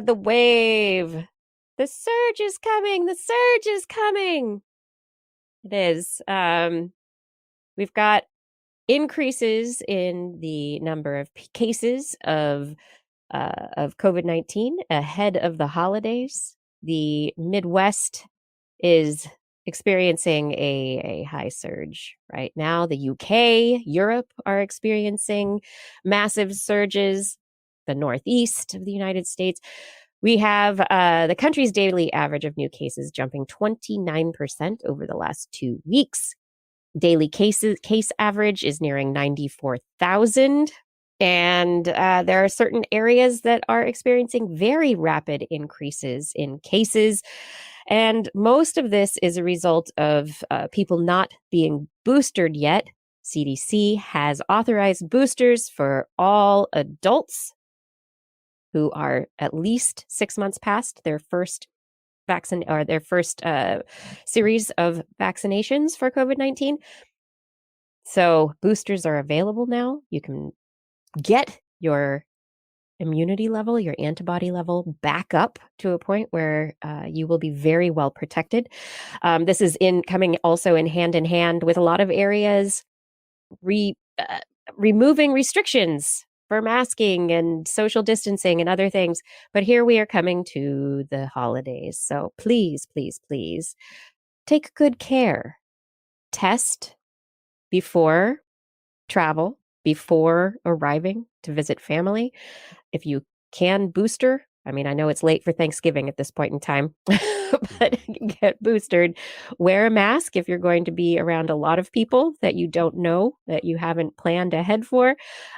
The wave. The surge is coming. The surge is coming. It is. We've got increases in the number of cases of COVID-19 ahead of the holidays. The Midwest is experiencing a high surge right now. The UK, Europe are experiencing massive surges. The Northeast of the United States. We have the country's daily average of new cases jumping 29% over the last 2 weeks. Daily case average is nearing 94,000. And there are certain areas that are experiencing very rapid increases in cases. And most of this is a result of people not being boosted yet. CDC has authorized boosters for all adults who are at least 6 months past their first vaccine or their first series of vaccinations for COVID-19. So boosters are available now. You can get your immunity level, your antibody level back up to a point where you will be very well protected. This is coming also in hand with a lot of areas removing restrictions for masking and social distancing and other things. But here we are coming to the holidays. So please, please, please take good care. Test before travel, before arriving to visit family. If you can booster, I mean, I know it's late for Thanksgiving at this point in time, but get boosted. Wear a mask if you're going to be around a lot of people that you don't know, that you haven't planned ahead for.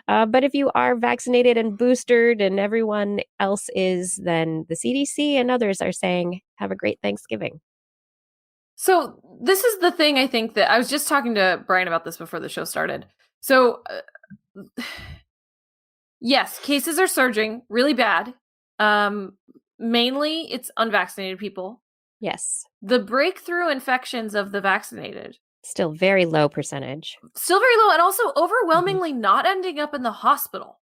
But if you are vaccinated and boosted and everyone else is, then the CDC and others are saying, have a great Thanksgiving. So this is the thing I think that I was just talking to Brian about this before the show started. So yes, cases are surging really bad. Mainly it's unvaccinated people. Yes. The breakthrough infections of the vaccinated. Still very low percentage. Still very low, and also overwhelmingly not ending up in the hospital.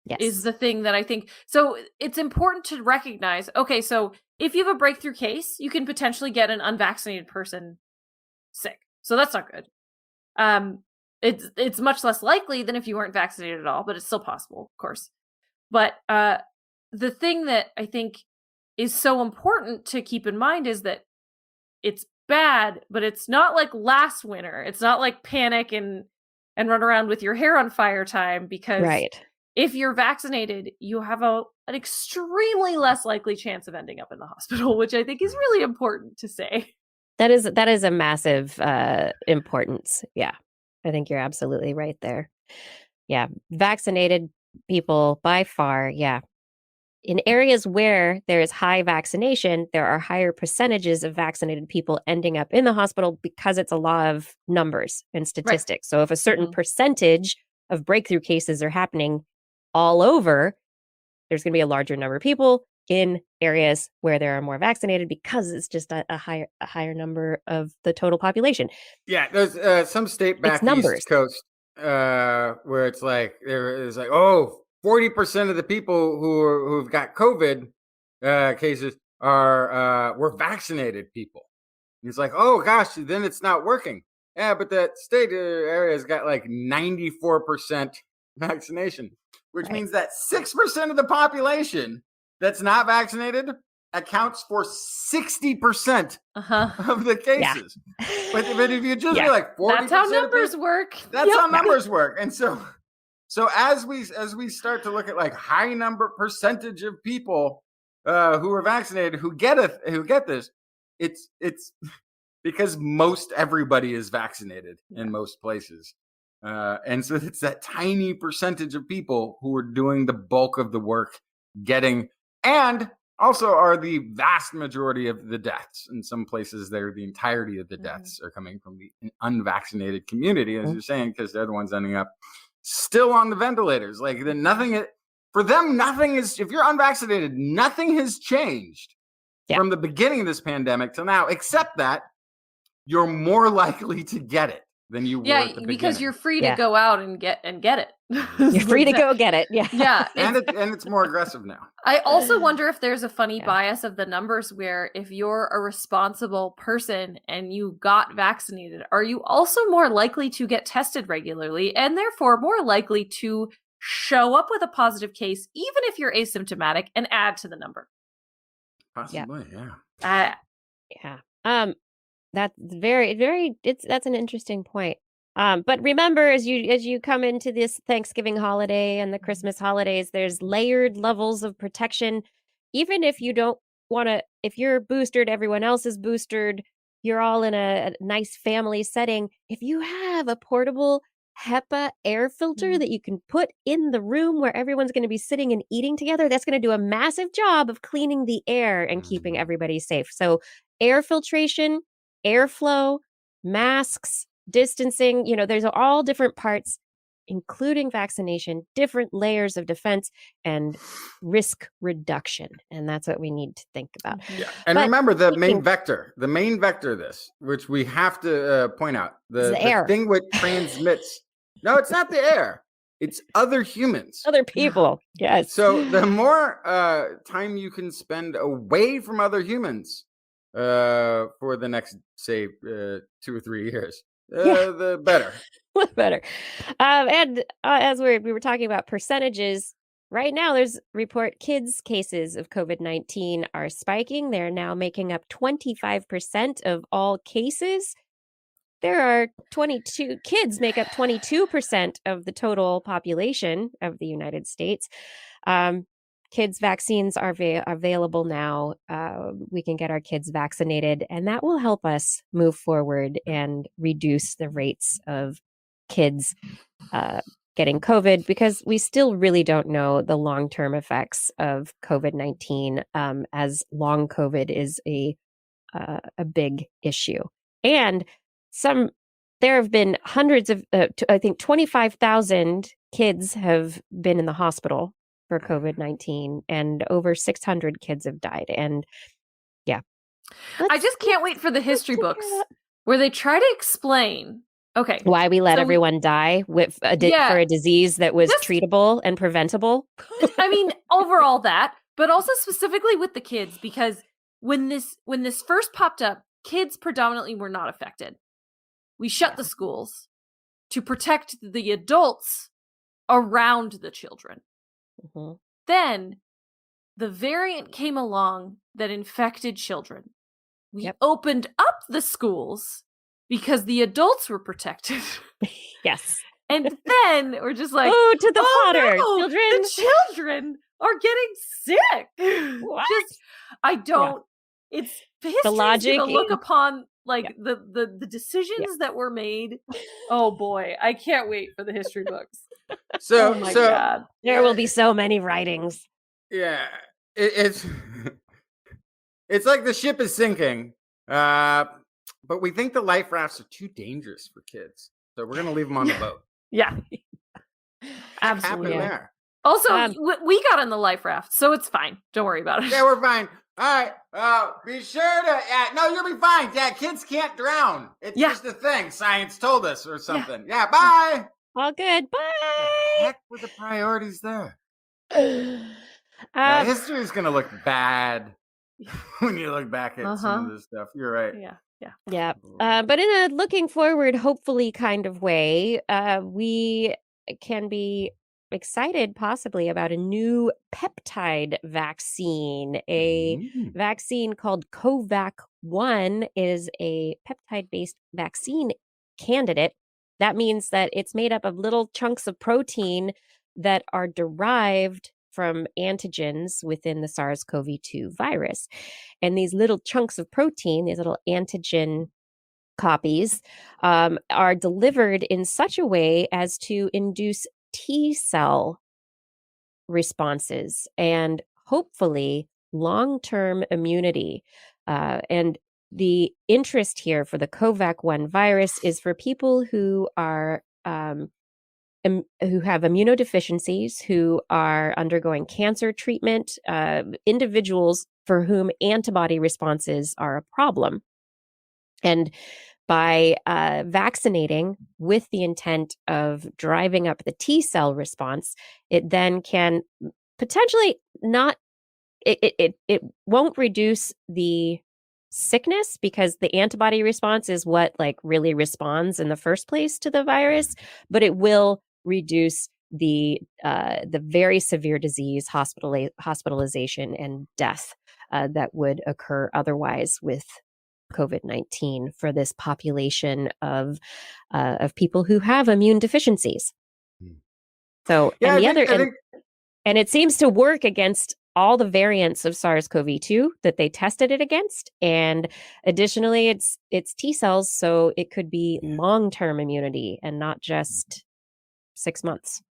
Yes. Is the thing that I think. So it's important to recognize, okay, so if you have a breakthrough case, you can potentially get an unvaccinated person sick. So that's not good. It's much less likely than if you weren't vaccinated at all, but it's still possible, of course. But the thing that I think is so important to keep in mind is that it's bad, but it's not like last winter. It's not like panic and run around with your hair on fire time, because if you're vaccinated, you have an extremely less likely chance of ending up in the hospital, which I think is really important to say. That is a massive importance. Yeah, I think you're absolutely right there. Yeah, vaccinated people by far, yeah. In areas where there is high vaccination, there are higher percentages of vaccinated people ending up in the hospital because it's a law of numbers and statistics. So if a certain percentage of breakthrough cases are happening all over, there's going to be a larger number of people in areas where there are more vaccinated because it's just a higher number of the total population. Yeah, there's some state back East Coast where it's like there is like 40% of the people who've got COVID cases were vaccinated people. And it's like, oh gosh, then it's not working. Yeah, but that state area has got like 94% vaccination, which means that 6% of the population that's not vaccinated accounts for 60% of the cases. Yeah. But if you just be like 40%, that's how numbers work. That's how numbers work. And so as we start to look at like high number percentage of people who are vaccinated who get this, it's because most everybody is vaccinated in most places. And so it's that tiny percentage of people who are doing the bulk of the work, and also are the vast majority of the deaths. In some places, the entirety of the deaths are coming from the unvaccinated community, as you're saying, because they're the ones ending up still on the ventilators. Like for them, nothing is, if you're unvaccinated, nothing has changed from the beginning of this pandemic till now, except that you're more likely to get it than you were at the beginning. Because you're free to go out and get it. You're free to go get it. Yeah. And it's more aggressive now. I also wonder if there's a funny bias of the numbers where if you're a responsible person and you got vaccinated, are you also more likely to get tested regularly and therefore more likely to show up with a positive case, even if you're asymptomatic, and add to the number? Possibly, That's that's an interesting point. But remember, as you come into this Thanksgiving holiday and the Christmas holidays, there's layered levels of protection. Even if you don't want to, if you're boosted, everyone else is boosted, you're all in a nice family setting. If you have a portable HEPA air filter that you can put in the room where everyone's going to be sitting and eating together, that's going to do a massive job of cleaning the air and keeping everybody safe. So air filtration, airflow, masks, distancing, there's all different parts, including vaccination, different layers of defense and risk reduction. And that's what we need to think about. Yeah. And remember the main vector of this, which we have to point out, the air. Thing which transmits. No, it's not the air. It's other humans. Other people. Yes. So the more time you can spend away from other humans for the next, say, 2 or 3 years, the better. Better. And as we were talking about percentages, right now there's kids cases of COVID-19 are spiking. They're now making up 25% of all cases. There are 22 kids make up 22% of the total population of the United States. kids' vaccines are available now. We can get our kids vaccinated, and that will help us move forward and reduce the rates of kids getting COVID, because we still really don't know the long-term effects of COVID-19, as long COVID is a big issue. And there have been hundreds of, I think 25,000 kids have been in the hospital for COVID-19, and over 600 kids have died. And yeah. I just can't wait for the history books where they try to explain, okay, why we let everyone die for a disease that was treatable and preventable. I mean, overall that, but also specifically with the kids, because when this first popped up, kids predominantly were not affected. We shut the schools to protect the adults around the children. Mm-hmm. Then the variant came along that infected children. We opened up the schools because the adults were protected. Yes. And then we're just like, oh, to the fodder, no, children. The children are getting sick. What? I don't. Yeah. It's the logic. To look upon the decisions that were made. Oh boy, I can't wait for the history books. So, oh my God, there will be so many writings. Yeah, it's like the ship is sinking, but we think the life rafts are too dangerous for kids, so we're gonna leave them on the boat. Yeah, absolutely. There. Also, we got on the life raft, so it's fine. Don't worry about it. Yeah, we're fine. All right. Be sure to. No, you'll be fine. Yeah, kids can't drown. It's just a thing. Science told us, or something. Yeah. Bye. All good. Bye. What the heck were the priorities there? History is gonna look bad when you look back at some of this stuff. You're right. Yeah. But in a looking forward, hopefully kind of way, we can be excited possibly about a new peptide vaccine. A vaccine called COVAX-1 is a peptide-based vaccine candidate. That means that it's made up of little chunks of protein that are derived from antigens within the SARS-CoV-2 virus. And these little chunks of protein, these little antigen copies, are delivered in such a way as to induce T cell responses and hopefully long-term immunity. And the interest here for the COVAX-1 virus is for people who are who have immunodeficiencies, who are undergoing cancer treatment, individuals for whom antibody responses are a problem. And by vaccinating with the intent of driving up the T cell response, it then can potentially it won't reduce the sickness, because the antibody response is what really responds in the first place to the virus, but it will reduce the very severe disease, hospitalization, and death that would occur otherwise with COVID-19 for this population of people who have immune deficiencies. So, and it seems to work against all the variants of SARS-CoV-2 that they tested it against, and additionally, it's T cells, so it could be long-term immunity and not just 6 months.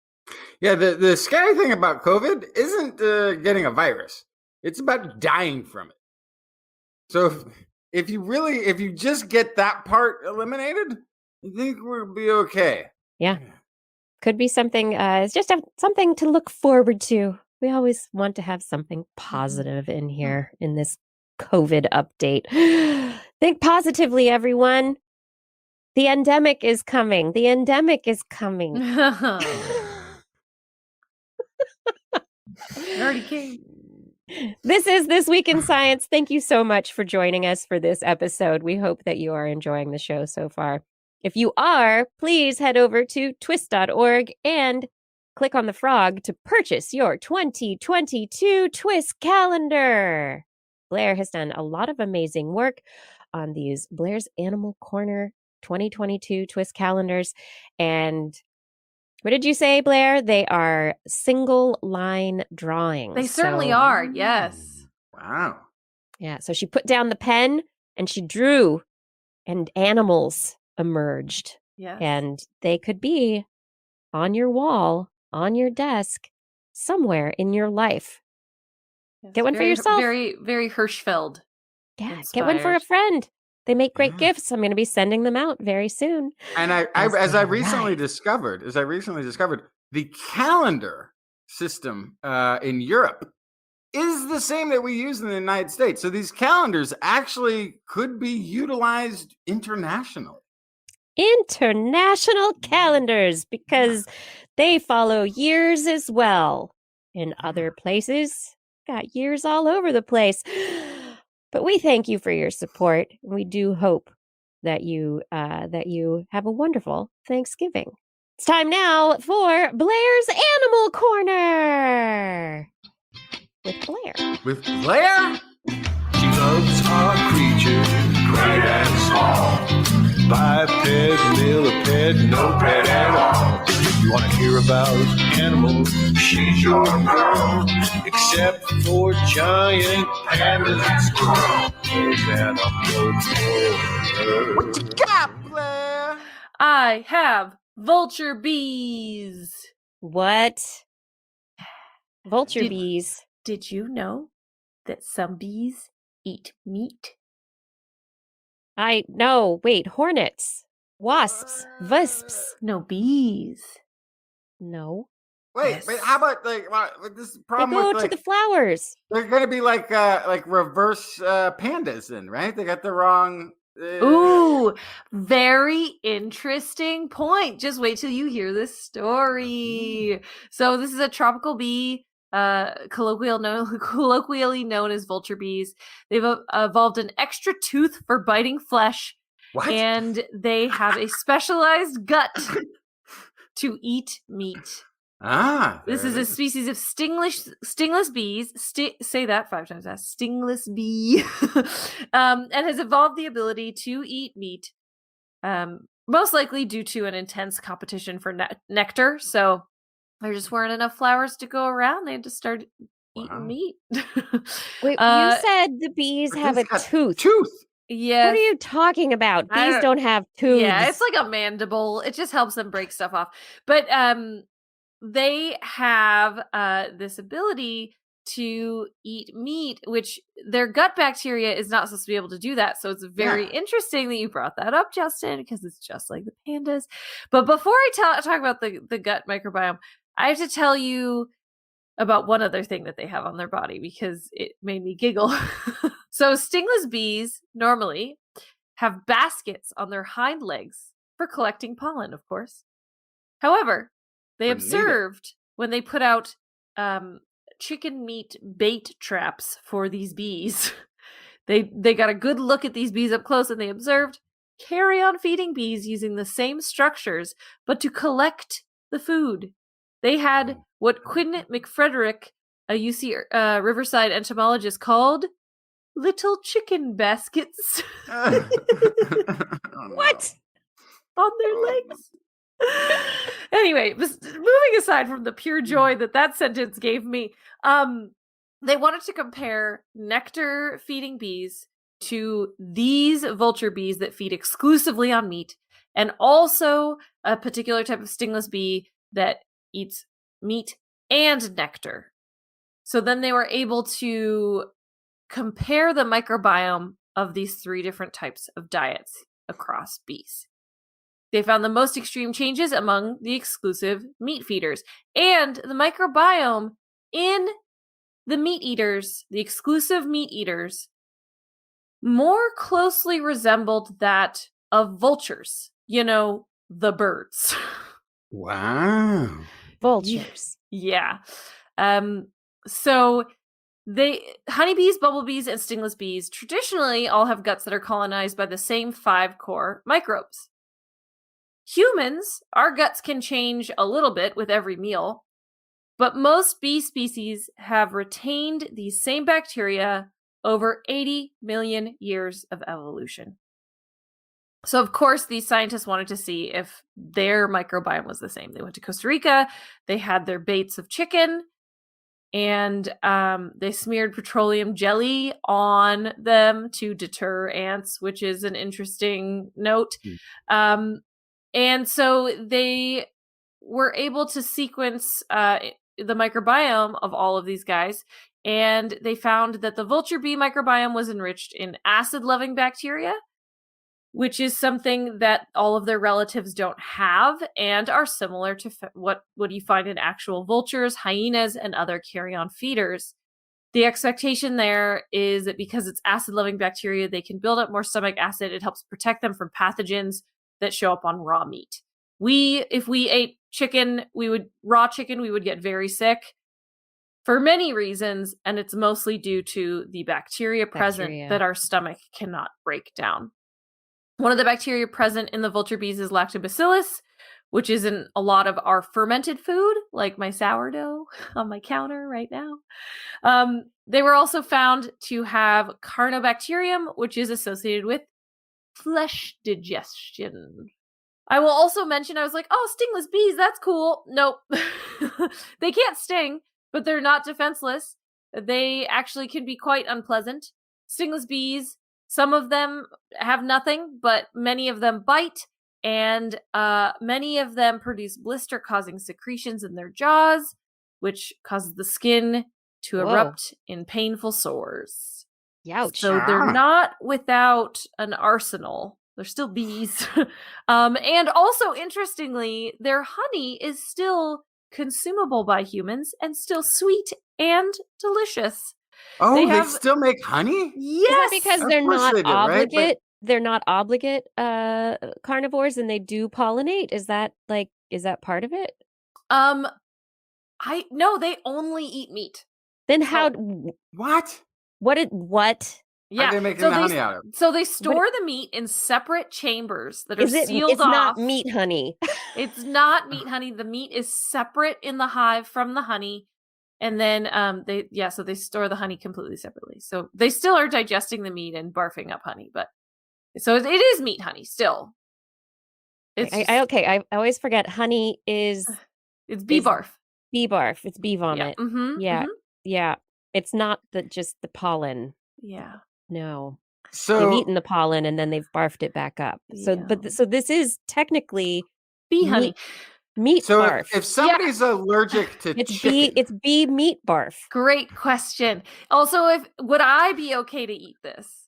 Yeah, the scary thing about COVID isn't getting a virus; it's about dying from it. So if you just get that part eliminated, I think we'll be okay. Yeah, could be something. It's just something to look forward to. We always want to have something positive in here in this COVID update. Think positively, everyone. The endemic is coming. The endemic is coming. It already came. This is This Week in Science. Thank you so much for joining us for this episode. We hope that you are enjoying the show so far. If you are, please head over to TWIS.org and click on the frog to purchase your 2022 TWIS calendar. Blair has done a lot of amazing work on these Blair's Animal Corner 2022 TWIS calendars, and What did you say, Blair? They are single line drawings. They certainly are, yes. Wow. Yeah, so she put down the pen and she drew, and animals emerged. Yes. And they could be on your wall, on your desk, somewhere in your life. Yes, Get one for yourself. Very, very Hirschfeld. Yeah, get one for a friend. They make great gifts. I'm going to be sending them out very soon. And as I recently discovered, the calendar system in Europe is the same that we use in the United States. So these calendars actually could be utilized internationally. International calendars, because they follow years as well. In other places, got years all over the place. But we thank you for your support. We do hope that you have a wonderful Thanksgiving. It's time now for Blair's Animal Corner with Blair. With Blair? She loves our creatures, great and small. Biped, millipede, no pet at all. If you want to hear about animals, she's your girl. Except for giant pandas and squirrels. What you got, Blair? I have vulture bees. What? Vulture bees. Did you know that some bees eat meat? Wait, hornets, wasps, visps. No, bees. No. Wait, Yes. but how about this They problem go with to the flowers. they're gonna be like reverse pandas then, right? They got the wrong. Ooh, very interesting point. Just wait till you hear this story. So this is a tropical bee, colloquially known as vulture bees. They've evolved an extra tooth for biting flesh, What? and they have a specialized gut to eat meat. This is a species of stingless bees. Say that 5 times fast. Stingless bee, and has evolved the ability to eat meat, most likely due to an intense competition for nectar. So there just weren't enough flowers to go around. They had to start eating meat. Wait, you said the bees have a tooth. Yes. What are you talking about? Bees don't have tooths. Yeah, it's like a mandible. It just helps them break stuff off. But they have this ability to eat meat, which their gut bacteria is not supposed to be able to do that. So it's very interesting that you brought that up, Justin, because it's just like the pandas. But before I talk about the gut microbiome, I have to tell you about one other thing that they have on their body because it made me giggle. So stingless bees normally have baskets on their hind legs for collecting pollen, of course. However, they observed when they put out chicken meat bait traps for these bees, they got a good look at these bees up close, and they observed carry-on feeding bees using the same structures, but to collect the food. They had what Quinn McFrederick, a UC Riverside entomologist, called little chicken baskets. What? On their legs. Anyway, moving aside from the pure joy that sentence gave me, they wanted to compare nectar feeding bees to these vulture bees that feed exclusively on meat, and also a particular type of stingless bee that eats meat and nectar. So then they were able to compare the microbiome of these 3 different types of diets across bees. They found the most extreme changes among the exclusive meat feeders, and the microbiome in the meat eaters, the exclusive meat eaters, more closely resembled that of vultures. You know, the birds. Wow. Vultures. Yeah. So honeybees, bumblebees, and stingless bees traditionally all have guts that are colonized by the same 5 core microbes. Humans, our guts can change a little bit with every meal, but most bee species have retained these same bacteria over 80 million years of evolution. So, of course, these scientists wanted to see if their microbiome was the same. They went to Costa Rica. They had their baits of chicken, and they smeared petroleum jelly on them to deter ants, which is an interesting note. And so they were able to sequence the microbiome of all of these guys, and they found that the vulture bee microbiome was enriched in acid-loving bacteria, which is something that all of their relatives don't have and are similar to what you find in actual vultures, hyenas, and other carrion feeders. The expectation there is that because it's acid-loving bacteria, they can build up more stomach acid. It helps protect them from pathogens that show up on raw meat. If we ate chicken, raw chicken, we would get very sick for many reasons, and it's mostly due to the bacteria present that our stomach cannot break down. One of the bacteria present in the vulture bees is lactobacillus, which is in a lot of our fermented food, like my sourdough on my counter right now. They were also found to have carnobacterium, which is associated with flesh digestion. I will also mention, I was like, oh, stingless bees, that's cool. Nope. They can't sting, but they're not defenseless. They actually can be quite unpleasant. Stingless bees, some of them have nothing, but many of them bite, and many of them produce blister-causing secretions in their jaws, which causes the skin to erupt in painful sores. Ouch. So they're not without an arsenal. They're still bees. And also, interestingly, their honey is still consumable by humans and still sweet and delicious. Oh, they still make honey? Yes, because they're not obligate. Right? They're not obligate carnivores, and they do pollinate. Is that part of it? No, they only eat meat. Then how? What? What? Yeah. How are they making the honey out of it? So they store the meat in separate chambers that are sealed off. It's not meat honey. It's not meat honey. The meat is separate in the hive from the honey. And then so they store the honey completely separately. So they still are digesting the meat and barfing up honey, but so it is meat honey still. I always forget honey is it's bee barf. Bee barf. It's bee vomit. Yeah. Mm-hmm, yeah. Mm-hmm. Yeah. It's not just the pollen. Yeah. No. So they've eaten the pollen and then they've barfed it back up. So so this is technically bee honey. Meat barf. If somebody's allergic to chicken, it's bee meat barf. Great question. Also, would I be okay to eat this?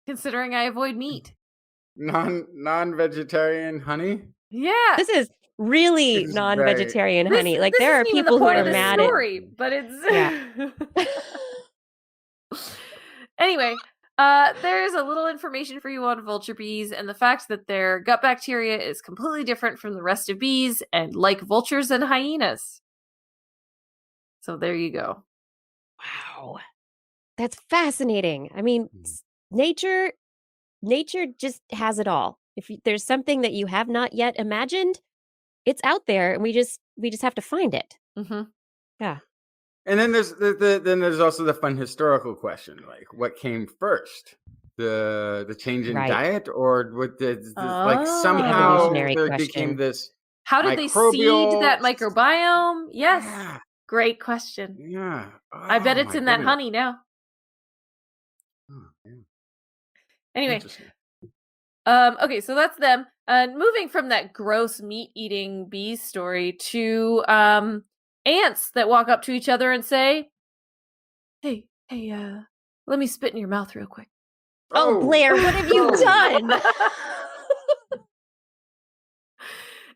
Considering I avoid meat. Non-vegetarian honey? Yeah. This is really non-vegetarian honey. Like there are people who are mad at but it's Anyway, there's a little information for you on vulture bees and the fact that their gut bacteria is completely different from the rest of bees and like vultures and hyenas. So there you go. Wow. That's fascinating. I mean, nature just has it all. If there's something that you have not yet imagined, it's out there and we just have to find it. Mm-hmm. Yeah. And then there's also the fun historical question, like what came first, the change in diet, or what like somehow there became this? How did they seed that microbiome? Yes, great question. Yeah, I bet it's in that honey now. Oh, yeah. Anyway, okay, so that's them. Moving from that gross meat-eating bee story to ants that walk up to each other and say, hey, let me spit in your mouth real quick. Oh, Blair, what have you done?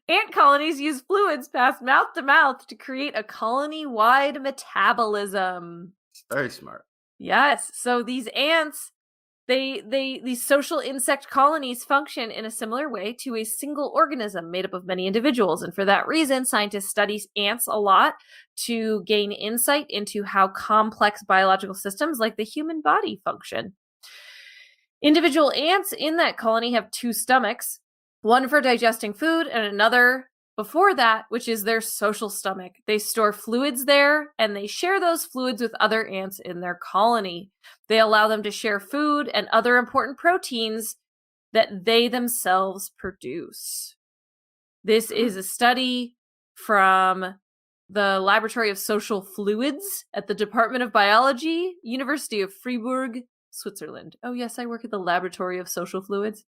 Ant colonies use fluids passed mouth to mouth to create a colony-wide metabolism. Very smart. Yes. So these ants, these social insect colonies function in a similar way to a single organism made up of many individuals. And for that reason, scientists study ants a lot to gain insight into how complex biological systems like the human body function. Individual ants in that colony have two stomachs, one for digesting food and another before that, which is their social stomach. They store fluids there and they share those fluids with other ants in their colony. They allow them to share food and other important proteins that they themselves produce. This is a study from the Laboratory of Social Fluids at the Department of Biology, University of Freiburg, Switzerland. Oh, yes, I work at the Laboratory of Social Fluids.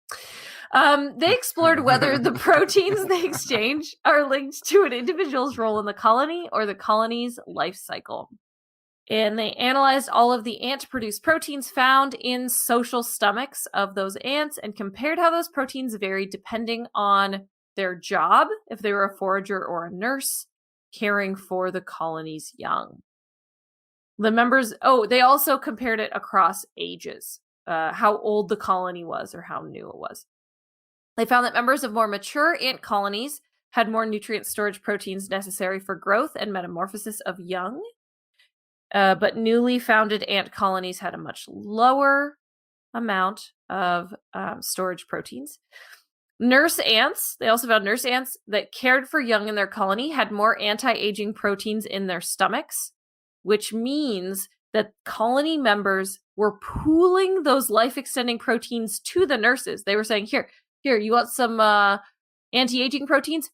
They explored whether the proteins they exchange are linked to an individual's role in the colony or the colony's life cycle. And they analyzed all of the ant-produced proteins found in social stomachs of those ants and compared how those proteins varied depending on their job, if they were a forager or a nurse, caring for the colony's young. The members, they also compared it across ages, how old the colony was or how new it was. They found that members of more mature ant colonies had more nutrient storage proteins necessary for growth and metamorphosis of young. But newly founded ant colonies had a much lower amount of storage proteins. Nurse ants, they also found nurse ants that cared for young in their colony had more anti-aging proteins in their stomachs, which means that colony members were pooling those life-extending proteins to the nurses. They were saying, here, you want some anti-aging proteins?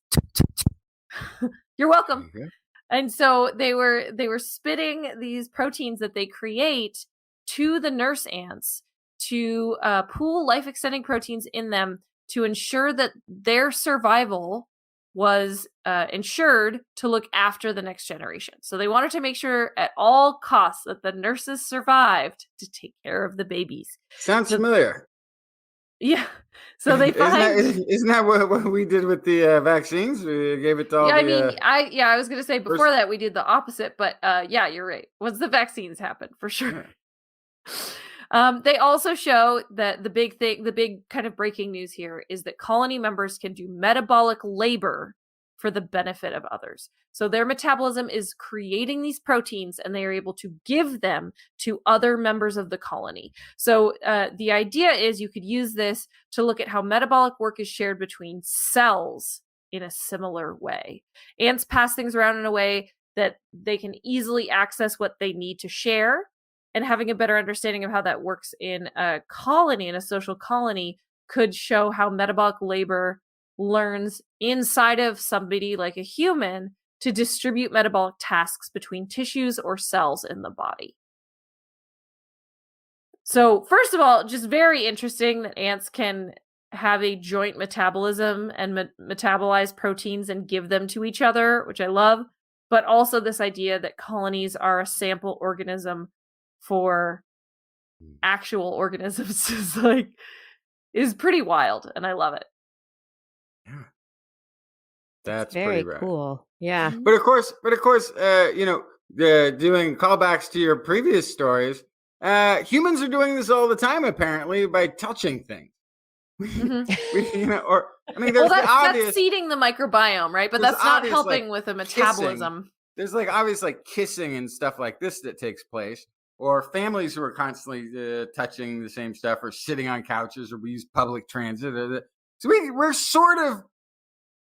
You're welcome. Okay. And so they were spitting these proteins that they create to the nurse ants to pool life-extending proteins in them to ensure that their survival was ensured to look after the next generation. So they wanted to make sure at all costs that the nurses survived to take care of the babies. Sounds familiar. Yeah. So they find isn't that what we did with the vaccines? We gave it to all I was going to say before that we did the opposite, but yeah, you're right. Once the vaccines happen, for sure. Yeah. They also show that the big kind of breaking news here is that colony members can do metabolic labor for the benefit of others. So their metabolism is creating these proteins and they are able to give them to other members of the colony. So the idea is you could use this to look at how metabolic work is shared between cells in a similar way. Ants pass things around in a way that they can easily access what they need to share. And having a better understanding of how that works in a colony, in a social colony, could show how metabolic labor learns inside of somebody like a human to distribute metabolic tasks between tissues or cells in the body. So, first of all, just very interesting that ants can have a joint metabolism and metabolize proteins and give them to each other, which I love. But also this idea that colonies are a sample organism for actual organisms is pretty wild, and I love it. Yeah, that's very pretty rad. cool. Yeah, but of course, doing callbacks to your previous stories, humans are doing this all the time apparently by touching things. Mm-hmm. That's seeding the microbiome, right? But that's not helping with the metabolism. Kissing. There's obvious kissing and stuff like this that takes place. Or families who are constantly touching the same stuff or sitting on couches, or we use public transit. So we're sort of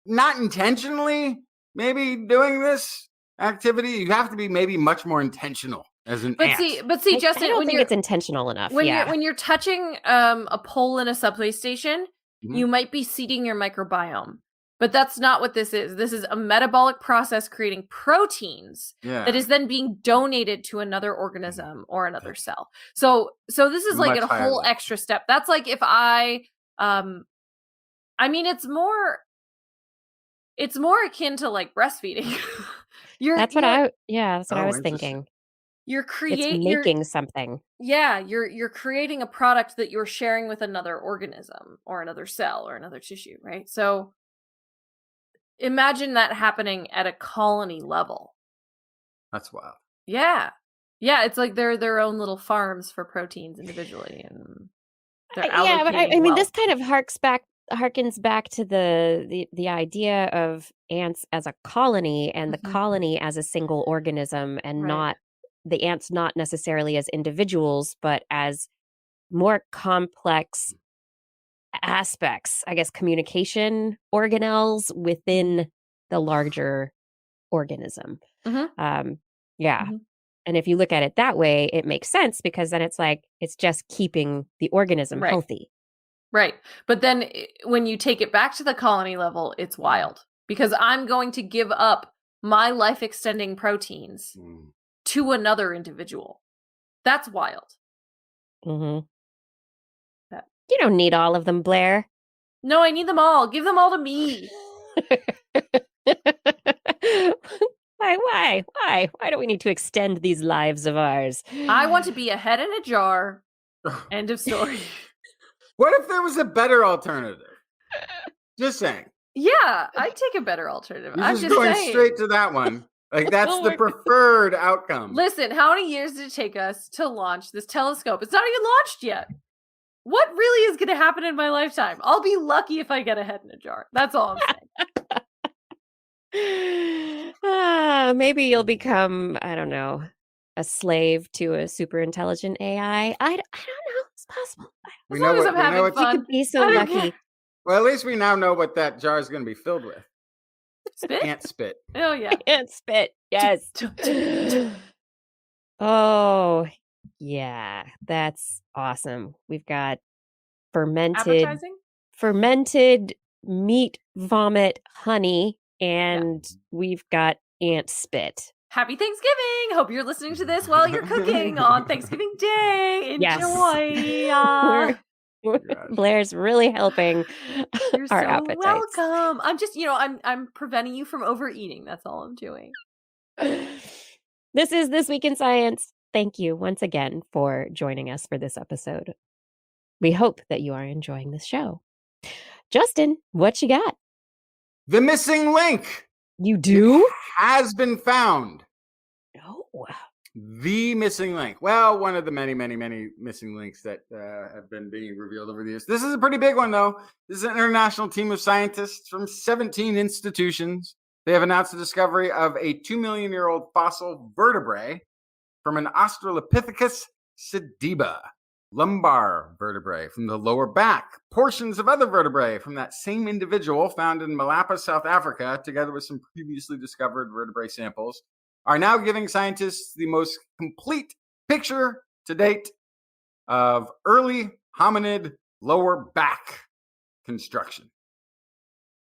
not intentionally maybe doing this activity. You have to be maybe much more intentional as an ant. But see, Justin, I don't think it's intentional enough. When you're touching a pole in a subway station, you might be seeding your microbiome. But that's not what this is. This is a metabolic process creating proteins that is then being donated to another organism or another cell. So this is like a whole extra step. That's like if it's more akin to like breastfeeding. That's what I was thinking. It's making something. Yeah, you're creating a product that you're sharing with another organism or another cell or another tissue, right? So imagine that happening at a colony level. That's wild. Yeah. Yeah, it's like they're their own little farms for proteins individually. And but I mean, this kind of harkens back to the idea of ants as a colony and the colony as a single organism and not the ants not necessarily as individuals, but as more complex aspects, I guess, communication organelles within the larger organism. And if you look at it that way, it makes sense because then it's like it's just keeping the organism healthy. Right. But then when you take it back to the colony level, it's wild. Because I'm going to give up my life-extending proteins to another individual. That's wild. Mm-hmm. You don't need all of them, Blair. No, I need them all. Give them all to me. Why? Why do we need to extend these lives of ours? I want to be a head in a jar. End of story. What if there was a better alternative? Just saying. Yeah, I'd take a better alternative. You're I'm just going saying. straight to that one. Like, that's the preferred outcome. Listen, how many years did it take us to launch this telescope? It's not even launched yet. What really is going to happen in my lifetime? I'll be lucky if I get a head in a jar. That's all I'm saying. Maybe you'll become, I don't know, a slave to a super intelligent AI. I don't know. It's possible. As long as I'm having fun. You could be so lucky. Well, at least we now know what that jar is going to be filled with. Spit? Ant spit. Oh, yeah. Ant spit. Yes. Oh, yeah. That's awesome. We've got fermented meat, vomit, honey, and we've got ant spit. Happy Thanksgiving! Hope you're listening to this while you're cooking on Thanksgiving Day. Enjoy! Yes. Blair's really helping You're our so appetites. welcome. I'm just, I'm preventing you from overeating. That's all I'm doing. This is This Week in Science. Thank you once again for joining us for this episode. We hope that you are enjoying this show. Justin, what you got? The missing link. You do? It has been found. Oh. The missing link. Well, one of the many, many, many missing links that have been being revealed over the years. This is a pretty big one, though. This is an international team of scientists from 17 institutions. They have announced the discovery of a 2 million-year-old fossil vertebrae from an Australopithecus sediba, lumbar vertebrae from the lower back, portions of other vertebrae from that same individual found in Malapa, South Africa, together with some previously discovered vertebrae samples, are now giving scientists the most complete picture to date of early hominid lower back construction.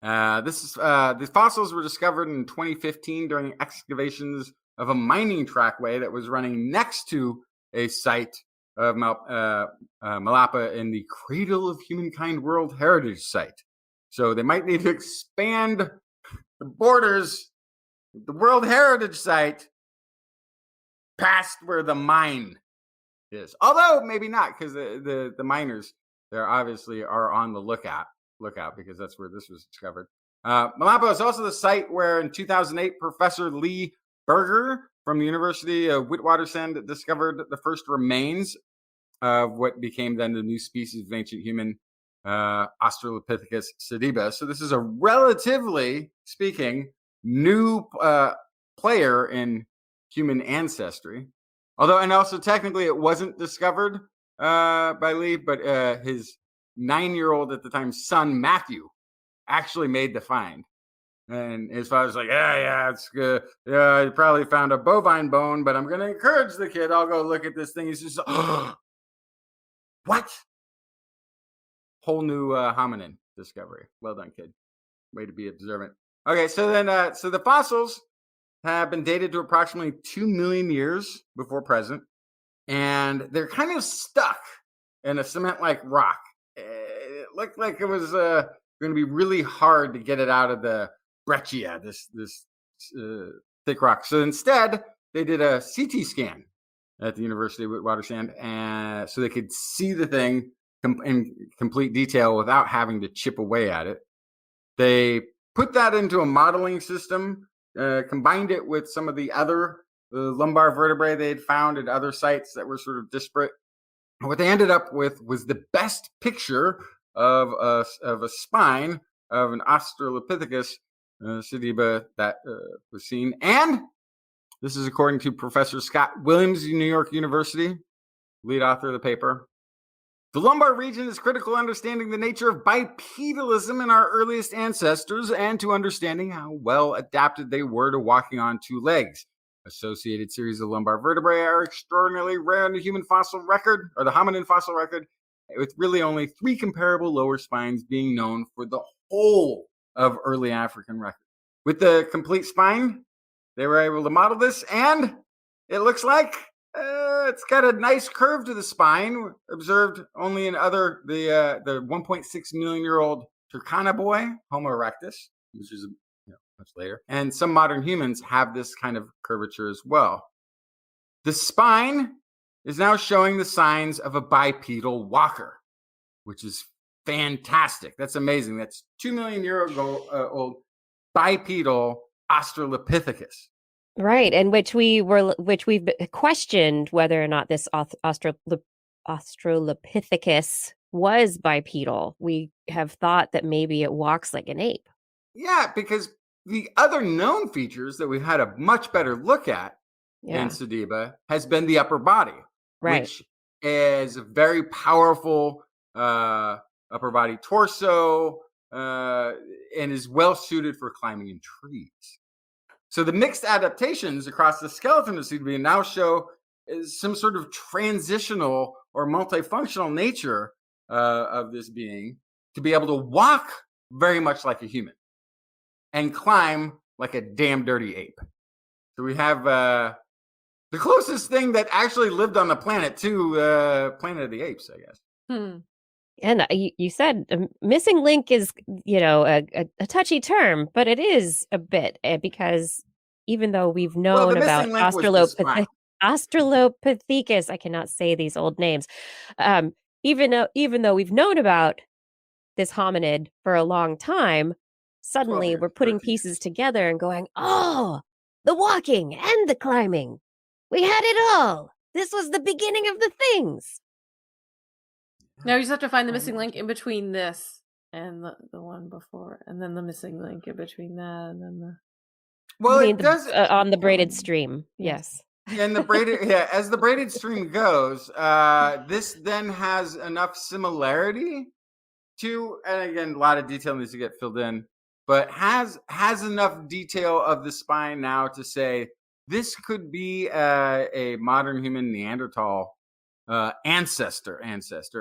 The fossils were discovered in 2015 during excavations of a mining trackway that was running next to a site of Malapa in the Cradle of Humankind World Heritage Site. So they might need to expand the borders of the World Heritage Site past where the mine is. Although maybe not, because the miners there obviously are on the lookout because that's where this was discovered. Malapa is also the site where in 2008 Professor Lee Berger from the University of Witwatersrand discovered the first remains of what became then the new species of ancient human, Australopithecus sediba. So this is a relatively speaking new player in human ancestry. And also technically it wasn't discovered by Lee, but his 9-year-old at the time son Matthew actually made the find. And his father's like, yeah, it's good. Yeah, you probably found a bovine bone, but I'm going to encourage the kid. I'll go look at this thing. He's just, what? Whole new hominin discovery. Well done, kid. Way to be observant. Okay, so then, so the fossils have been dated to approximately 2 million years before present, and they're kind of stuck in a cement-like rock. It looked like it was going to be really hard to get it out of the breccia, this thick rock. So instead, they did a CT scan at the University of Witwatersrand, and so they could see the thing in complete detail without having to chip away at it. They put that into a modeling system, combined it with some of the other lumbar vertebrae they had found at other sites that were sort of disparate. And what they ended up with was the best picture of a spine of an Australopithecus sediba that was seen. And this is according to Professor Scott Williams, New York University, lead author of the paper. The lumbar region is critical to understanding the nature of bipedalism in our earliest ancestors and to understanding how well adapted they were to walking on two legs. Associated series of lumbar vertebrae are extraordinarily rare in the human fossil record, or the hominin fossil record, with really only 3 comparable lower spines being known for the whole of early African records. With the complete spine, they were able to model this, and it looks like it's got a nice curve to the spine, observed only in the 1.6 million year old Turkana boy, Homo erectus, which is much later, and some modern humans have this kind of curvature as well. The spine is now showing the signs of a bipedal walker, which is fantastic. That's amazing. That's 2 million year old bipedal Australopithecus. Right, and which we've questioned whether or not this Australopithecus was bipedal. We have thought that maybe it walks like an ape. Yeah, because the other known features that we've had a much better look at in Sediba has been the upper body, which is a very powerful upper body torso and is well suited for climbing in trees. So the mixed adaptations across the skeleton of Sediba now show some sort of transitional or multifunctional nature of this being to be able to walk very much like a human and climb like a damn dirty ape. So we have the closest thing that actually lived on the planet to Planet of the Apes, I guess. And you said missing link is, a touchy term, but it is a bit because even though we've known about Australopithecus, I cannot say these old names. Even though we've known about this hominid for a long time, suddenly we're putting pieces together and going, oh, the walking and the climbing. We had it all. This was the beginning of the things. Now you just have to find the missing link in between this and the one before, and then the missing link in between that, and then the. Well, it does on the braided stream. Yes. And the braided, as the braided stream goes, this then has enough similarity to, and again, a lot of detail needs to get filled in, but has enough detail of the spine now to say this could be a modern human Neanderthal ancestor,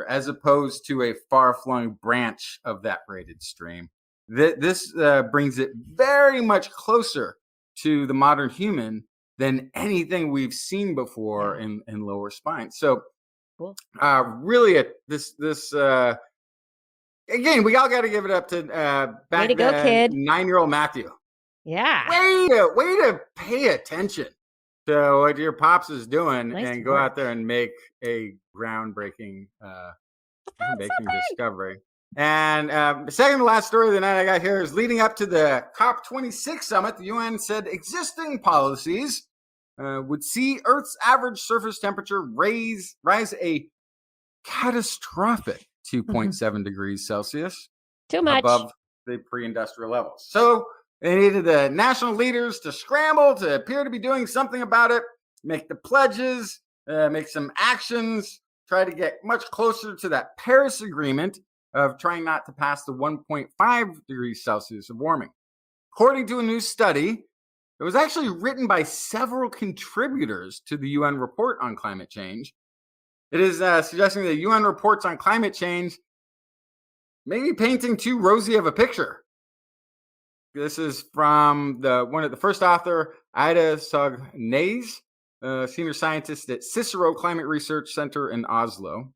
as opposed to a far-flung branch of that braided stream. This brings it very much closer to the modern human than anything we've seen before in lower spine. So, cool. Really, this again, we all got to give it up to way to go, kid. 9-year-old Matthew. Yeah, way to pay attention to what your pops is doing, and go out there and make a groundbreaking discovery. And second to last story of the night I got here is leading up to the COP26 summit. The UN said existing policies would see Earth's average surface temperature rise a catastrophic 2.7 degrees Celsius. Too much. Above the pre-industrial levels. So they needed the national leaders to scramble to appear to be doing something about it, make the pledges, make some actions, try to get much closer to that Paris Agreement of trying not to pass the 1.5 degrees Celsius of warming. According to a new study, it was actually written by several contributors to the UN report on climate change. It is suggesting that UN reports on climate change may be painting too rosy of a picture. This is from the first author, Ida Sognaes, senior scientist at Cicero Climate Research Center in Oslo.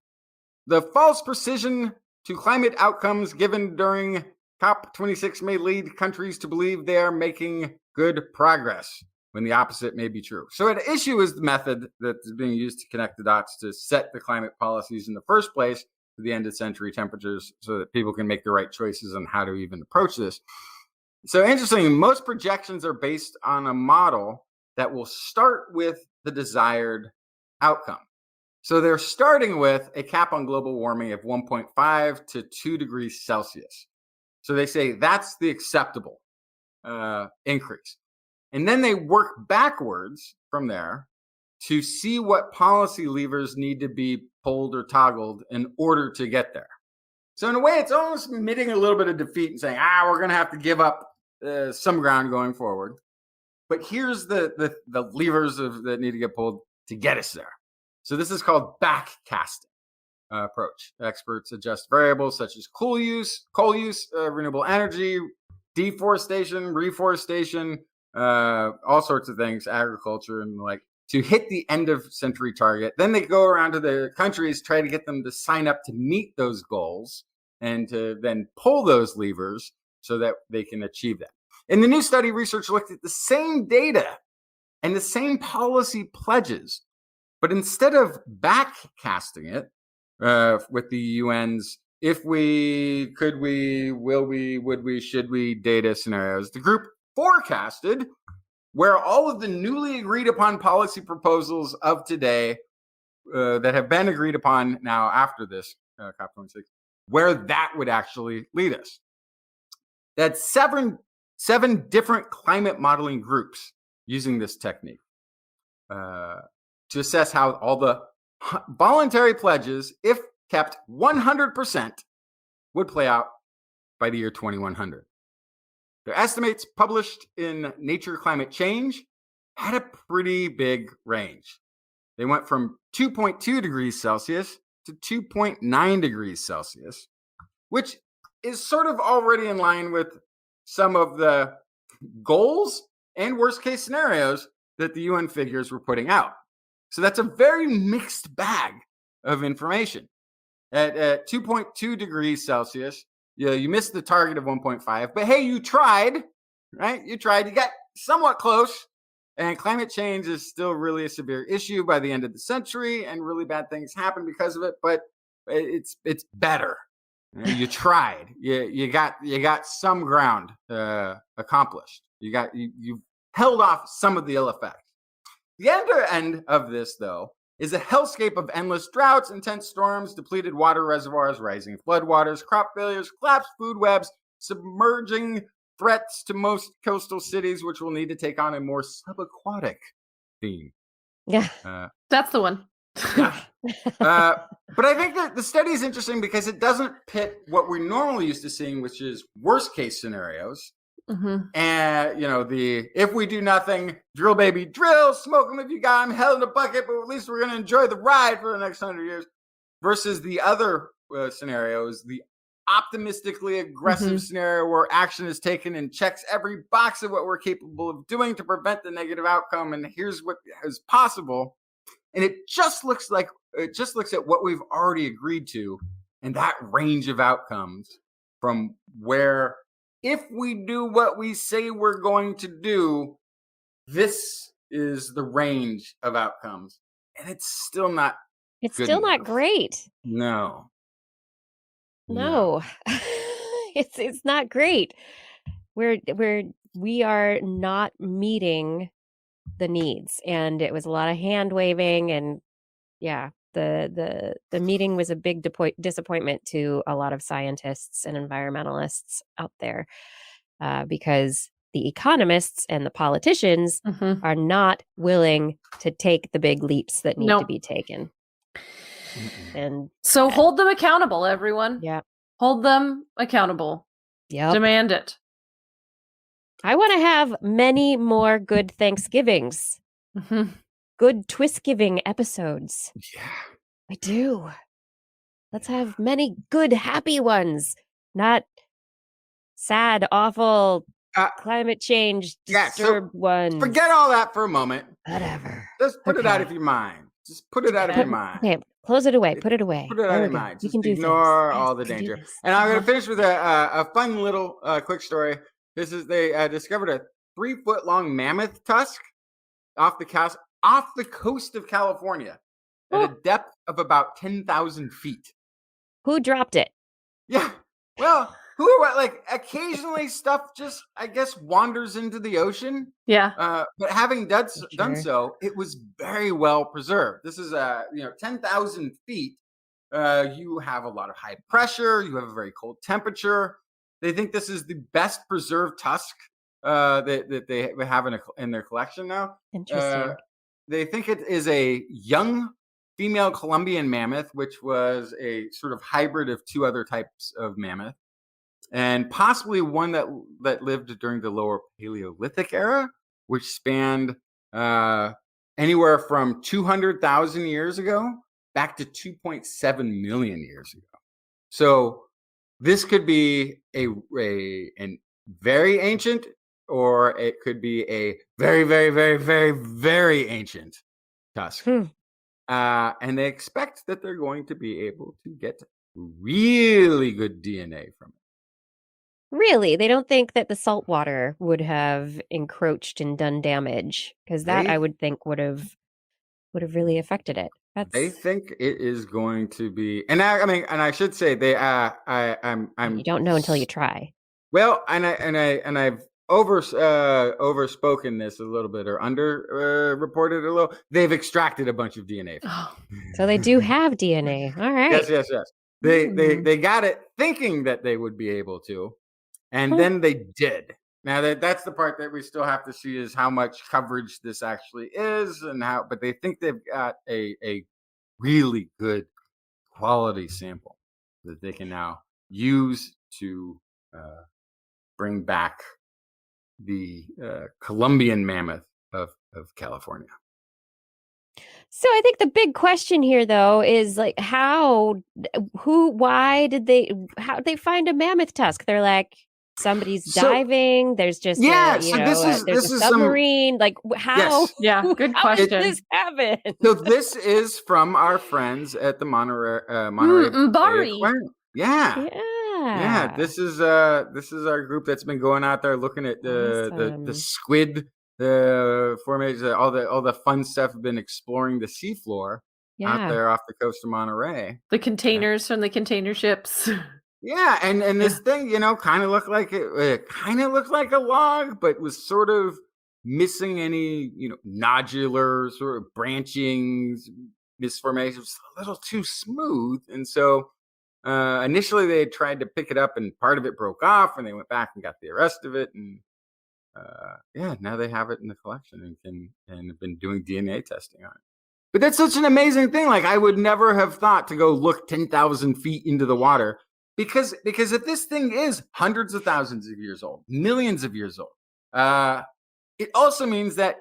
The false precision to climate outcomes given during COP26 may lead countries to believe they are making good progress, when the opposite may be true. So at issue is the method that is being used to connect the dots to set the climate policies in the first place to the end of century temperatures so that people can make the right choices on how to even approach this. So interestingly, most projections are based on a model that will start with the desired outcome. So they're starting with a cap on global warming of 1.5 to 2 degrees Celsius. So they say that's the acceptable increase. And then they work backwards from there to see what policy levers need to be pulled or toggled in order to get there. So in a way, it's almost admitting a little bit of defeat and saying, we're going to have to give up some ground going forward. But here's the levers that need to get pulled to get us there. So this is called backcasting. approach. Experts adjust variables such as coal use, renewable energy, deforestation, reforestation, all sorts of things, agriculture, and like to hit the end of century target. Then they go around to the countries, try to get them to sign up to meet those goals and to then pull those levers so that they can achieve that. In the new study, research looked at the same data and the same policy pledges, but instead of backcasting it with the UN's if we, could we, will we, would we, should we data scenarios, the group forecasted where all of the newly agreed upon policy proposals of today that have been agreed upon now after this COP26, where that would actually lead us. That's seven different climate modeling groups using this technique to assess how all the voluntary pledges, if kept 100%, would play out by the year 2100. Their estimates published in Nature Climate Change had a pretty big range. They went from 2.2 degrees Celsius to 2.9 degrees Celsius, which is sort of already in line with some of the goals and worst case scenarios that the UN figures were putting out. So that's a very mixed bag of information. At 2.2 degrees Celsius, you missed the target of 1.5, but hey, you tried, right? You tried, you got somewhat close, and climate change is still really a severe issue by the end of the century, and really bad things happen because of it, but it's better. You tried. You got some ground accomplished. You held off some of the ill effects. The other end of this, though, is a hellscape of endless droughts, intense storms, depleted water reservoirs, rising floodwaters, crop failures, collapsed food webs, submerging threats to most coastal cities, which will need to take on a more subaquatic theme. Yeah. That's the one. Yeah. But I think that the study is interesting because it doesn't pit what we're normally used to seeing, which is worst case scenarios. Mm-hmm. And, if we do nothing, drill, baby, drill, smoke them if you got them, hell in a bucket, but at least we're going to enjoy the ride for the next 100 years. Versus the other scenarios, the optimistically aggressive scenario where action is taken and checks every box of what we're capable of doing to prevent the negative outcome. And here's what is possible. And it just looks at what we've already agreed to and that range of outcomes from where, if we do what we say we're going to do, this is the range of outcomes. And it's still not not great. No. It's not great. We are not meeting the needs, and it was a lot of hand waving, and the meeting was a big disappointment to a lot of scientists and environmentalists out there, because the economists and the politicians are not willing to take the big leaps that need to be taken. And so hold them accountable, everyone. Yeah. Hold them accountable. Yeah. Demand it. I want to have many more good Thanksgivings. Good TWISGiving episodes. Yeah. I do. Let's have many good, happy ones. Not sad, awful, climate change, disturbed ones. Forget all that for a moment. Whatever. Just put it out of your mind. Just put it out of your mind. Okay, close it away. Put it away. Put it out of your mind. Just ignore all the danger. And I'm going to finish with a fun little quick story. They discovered a 3-foot-long mammoth tusk off the coast of California at a depth of about 10,000 feet. Who dropped it? Yeah. Well, occasionally stuff just, I guess, wanders into the ocean. Yeah. But having done so, it was very well preserved. This is 10,000 feet. You have a lot of high pressure. You have a very cold temperature. They think this is the best preserved tusk that they have in their collection now. Interesting. They think it is a young female Colombian mammoth, which was a sort of hybrid of two other types of mammoth, and possibly one that lived during the lower Paleolithic era, which spanned anywhere from 200,000 years ago back to 2.7 million years ago. So this could be a very ancient, or it could be a very, very, very, very, very ancient tusk. And they expect that they're going to be able to get really good DNA from it. Really? They don't think that the salt water would have encroached and done damage? Because that I would think would have really affected it. They think it is going to be, and I should say they. You don't know until you try. Well, I've overspoken this a little bit, or under reported a little. They've extracted a bunch of DNA from it. So they do have DNA. All right. Yes. They got it thinking that they would be able to, and then they did. Now that's the part that we still have to see, is how much coverage this actually is, and how. But they think they've got a really good quality sample that they can now use to bring back the Colombian mammoth of California. So I think the big question here, though, is like how did they find a mammoth tusk? They're like, somebody's diving. There's just there's a submarine. Like how? Yes. Yeah, good question. How did this happen? So this is from our friends at the Monterey Aquarium. Yeah. This is our group that's been going out there looking at the squid, the formation, all the fun stuff. Have been exploring the seafloor out there off the coast of Monterey. The containers from the container ships. Yeah, and this thing, kind of looked like it kind of looked like a log, but was sort of missing any, nodular sort of branchings, misformations, a little too smooth. And so initially they tried to pick it up, and part of it broke off, and they went back and got the rest of it. And now they have it in the collection and have been doing DNA testing on it. But that's such an amazing thing. Like, I would never have thought to go look 10,000 feet into the water. Because if this thing is hundreds of thousands of years old, millions of years old, it also means that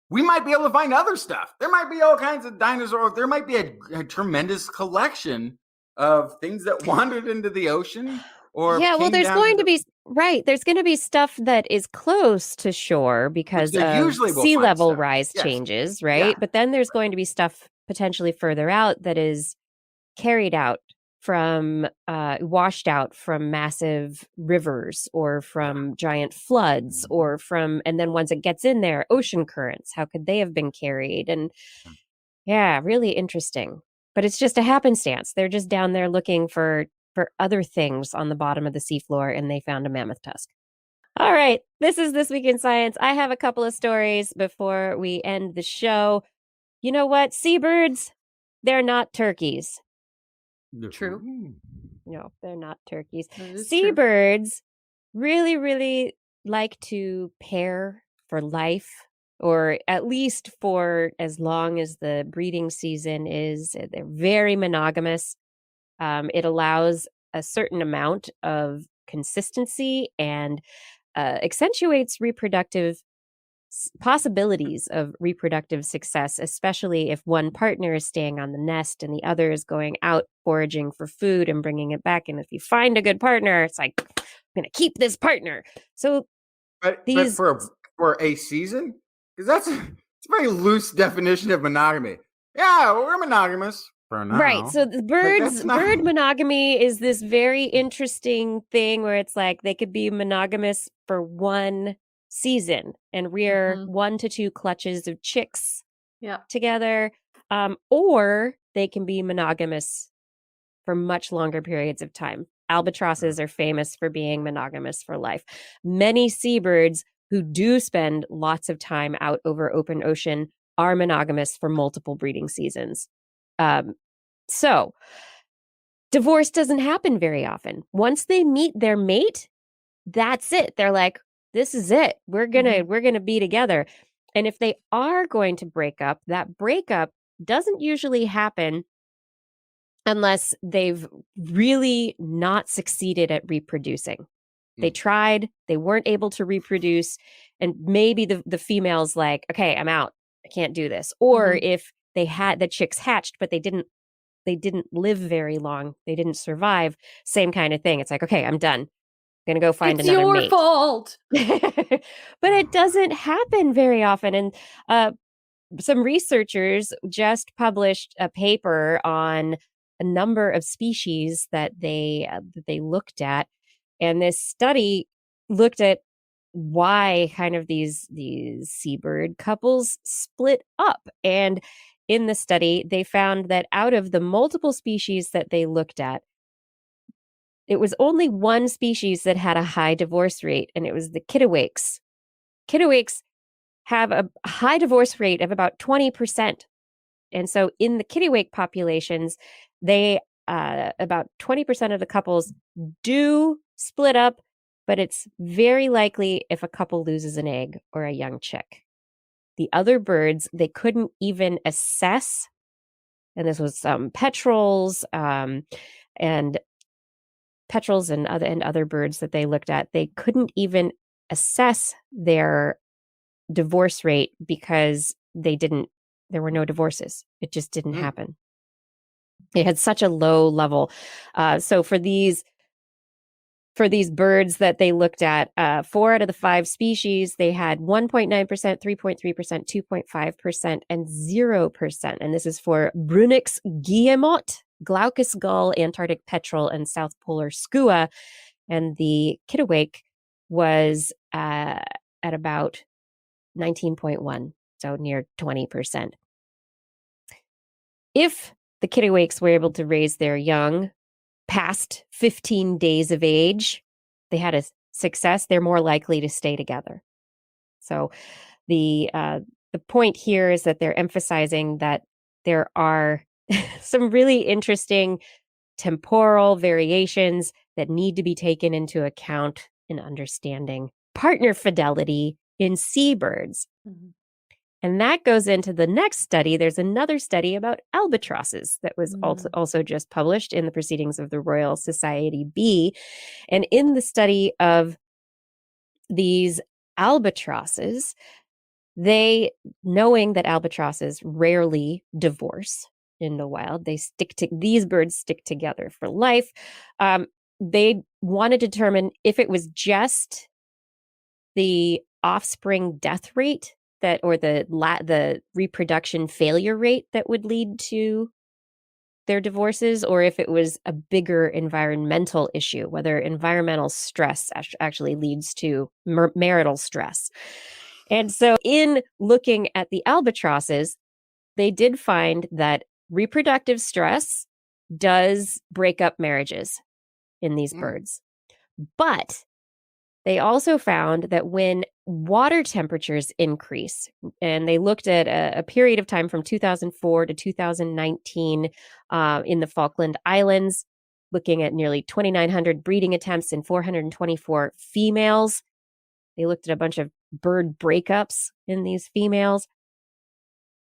we might be able to find other stuff. There might be all kinds of dinosaurs. There might be a tremendous collection of things that wandered into the ocean. There's going to be There's going to be stuff that is close to shore because of sea level rise changes, right? Yeah. But then there's going to be stuff potentially further out that is carried out from washed out from massive rivers or from giant floods or and then once it gets in there, ocean currents, how could they have been carried? And really interesting. But it's just a happenstance. They're just down there looking for other things on the bottom of the seafloor, and they found a mammoth tusk. All right, this is This Week in Science. I have a couple of stories before we end the show. You know what? Seabirds, they're not turkeys. True. No, they're not turkeys. Seabirds really, really like to pair for life, or at least for as long as the breeding season is. They're very monogamous. It allows a certain amount of consistency and accentuates possibilities of reproductive success, especially if one partner is staying on the nest and the other is going out foraging for food and bringing it back. And if you find a good partner, it's like, I'm going to keep this partner. So, but for a season, because it's a very loose definition of monogamy. Yeah, we're monogamous. Right. So the bird monogamy is this very interesting thing where it's like they could be monogamous for one season and rear 1 to 2 clutches of chicks together. Or they can be monogamous for much longer periods of time. Albatrosses are famous for being monogamous for life. Many seabirds who do spend lots of time out over open ocean are monogamous for multiple breeding seasons. So divorce doesn't happen very often. Once they meet their mate, that's it. They're like, this is it. We're gonna be together. And if they are going to break up, that breakup doesn't usually happen unless they've really not succeeded at reproducing. They tried, they weren't able to reproduce, and maybe the female's like, okay, I'm out. I can't do this. Or if the chicks hatched, but they didn't live very long. They didn't survive. Same kind of thing. It's like, okay, I'm done. I'm gonna go find It's another your mate. fault. But it doesn't happen very often. And some researchers just published a paper on a number of species that they looked at, and this study looked at why kind of these seabird couples split up. And in the study, they found that out of the multiple species that they looked at, it was only one species that had a high divorce rate, and it was the kittiwakes. Kittiwakes have a high divorce rate of about 20%. And so in the kittiwake populations, they about 20% of the couples do split up, but it's very likely if a couple loses an egg or a young chick. The other birds, they couldn't even assess, and this was petrels and other birds that they looked at. They couldn't even assess their divorce rate because there were no divorces. It just didn't happen. It had such a low level. So for these birds that they looked at, 4 out of the 5 species, they had 1.9%, 3.3%, 2.5%, and 0%. And this is for Brunix guillemot, glaucous gull, Antarctic petrel, and South Polar skua. And the kittiwake was at about 19.1, so near 20%. If the kittiwakes were able to raise their young past 15 days of age, they had a success, they're more likely to stay together. So the point here is that they're emphasizing that there are some really interesting temporal variations that need to be taken into account in understanding partner fidelity in seabirds. Mm-hmm. And that goes into the next study. There's another study about albatrosses that was also just published in the Proceedings of the Royal Society B. And in the study of these albatrosses, knowing that albatrosses rarely divorce in the wild, these birds stick together for life. They want to determine if it was just the offspring death rate or the reproduction failure rate that would lead to their divorces, or if it was a bigger environmental issue, whether environmental stress actually leads to marital stress. And so in looking at the albatrosses, they did find that reproductive stress does break up marriages in these birds. But they also found that when water temperatures increase, and they looked at a period of time from 2004 to 2019 in the Falkland Islands, looking at nearly 2,900 breeding attempts and 424 females. They looked at a bunch of bird breakups in these females.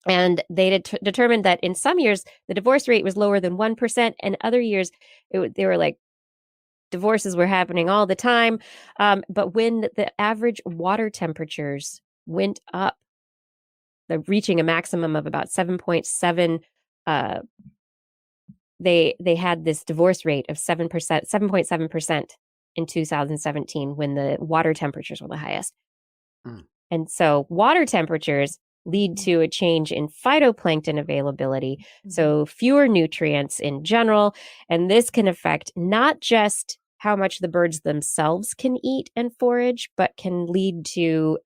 And they determined that in some years, the divorce rate was lower than 1%, and other years, they were like, divorces were happening all the time. But when the average water temperatures went up, reaching a maximum of about 7.7, they had this divorce rate of 7.7% in 2017 when the water temperatures were the highest. And so water temperatures lead to a change in phytoplankton availability, so fewer nutrients in general. And this can affect not just how much the birds themselves can eat and forage, but can lead to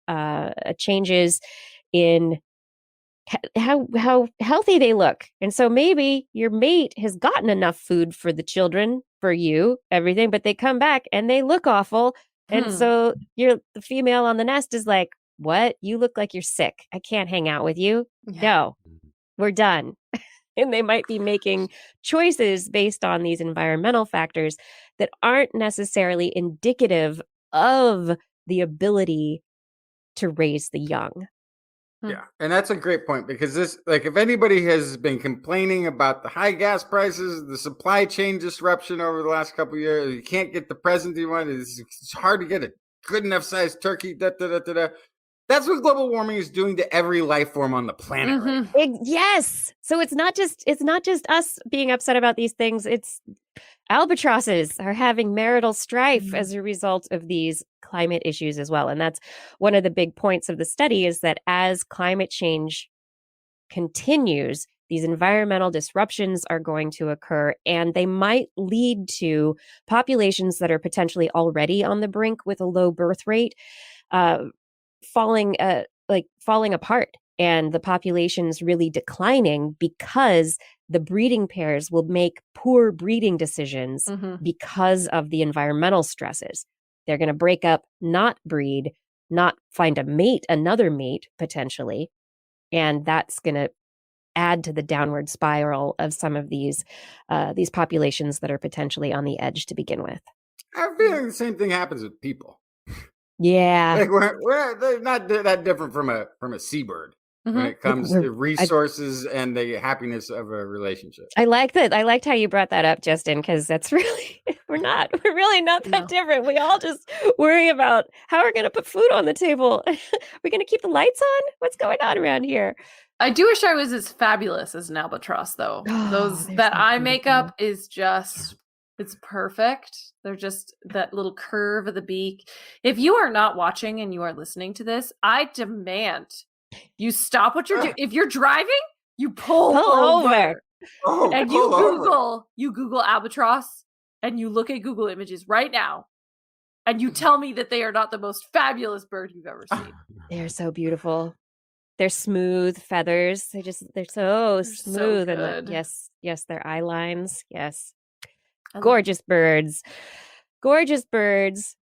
changes in how healthy they look. And so maybe your mate has gotten enough food for the children, for you, everything, but they come back and they look awful. And so the female on the nest is like, what? You look like you're sick. I can't hang out with you. Yeah. No, we're done. And they might be making choices based on these environmental factors that aren't necessarily indicative of the ability to raise the young. Yeah. And that's a great point, because this, like, if anybody has been complaining about the high gas prices, the supply chain disruption over the last couple of years, you can't get the present you want. It's hard to get a good enough sized turkey. That's what global warming is doing to every life form on the planet right now. Yes. So it's not just us being upset about these things. It's albatrosses are having marital strife as a result of these climate issues as well. And that's one of the big points of the study, is that as climate change continues, these environmental disruptions are going to occur, and they might lead to populations that are potentially already on the brink with a low birth rate falling apart, and the population's really declining because the breeding pairs will make poor breeding decisions because of the environmental stresses. They're going to break up, not breed, not find another mate potentially, and that's going to add to the downward spiral of some of these populations that are potentially on the edge to begin with. I feel like the same thing happens with people. Yeah, like they're not that different from a seabird when it comes to resources and the happiness of a relationship. I like that. I liked how you brought that up, Justin, because that's really we're really not that different. We all just worry about how we're going to put food on the table. We're going to keep the lights on. What's going on around here? I do wish I was as fabulous as an albatross, though. That eye makeup is just, it's perfect. They're just that little curve of the beak. If you are not watching and you are listening to this, I demand you stop what you're doing. If you're driving, you pull over. And you Google albatross, and you look at Google Images right now, and you tell me that they are not the most fabulous bird you've ever seen. They're so beautiful. They're smooth feathers. They're so smooth. So and yes, their eye lines. Yes. Gorgeous birds. Gorgeous birds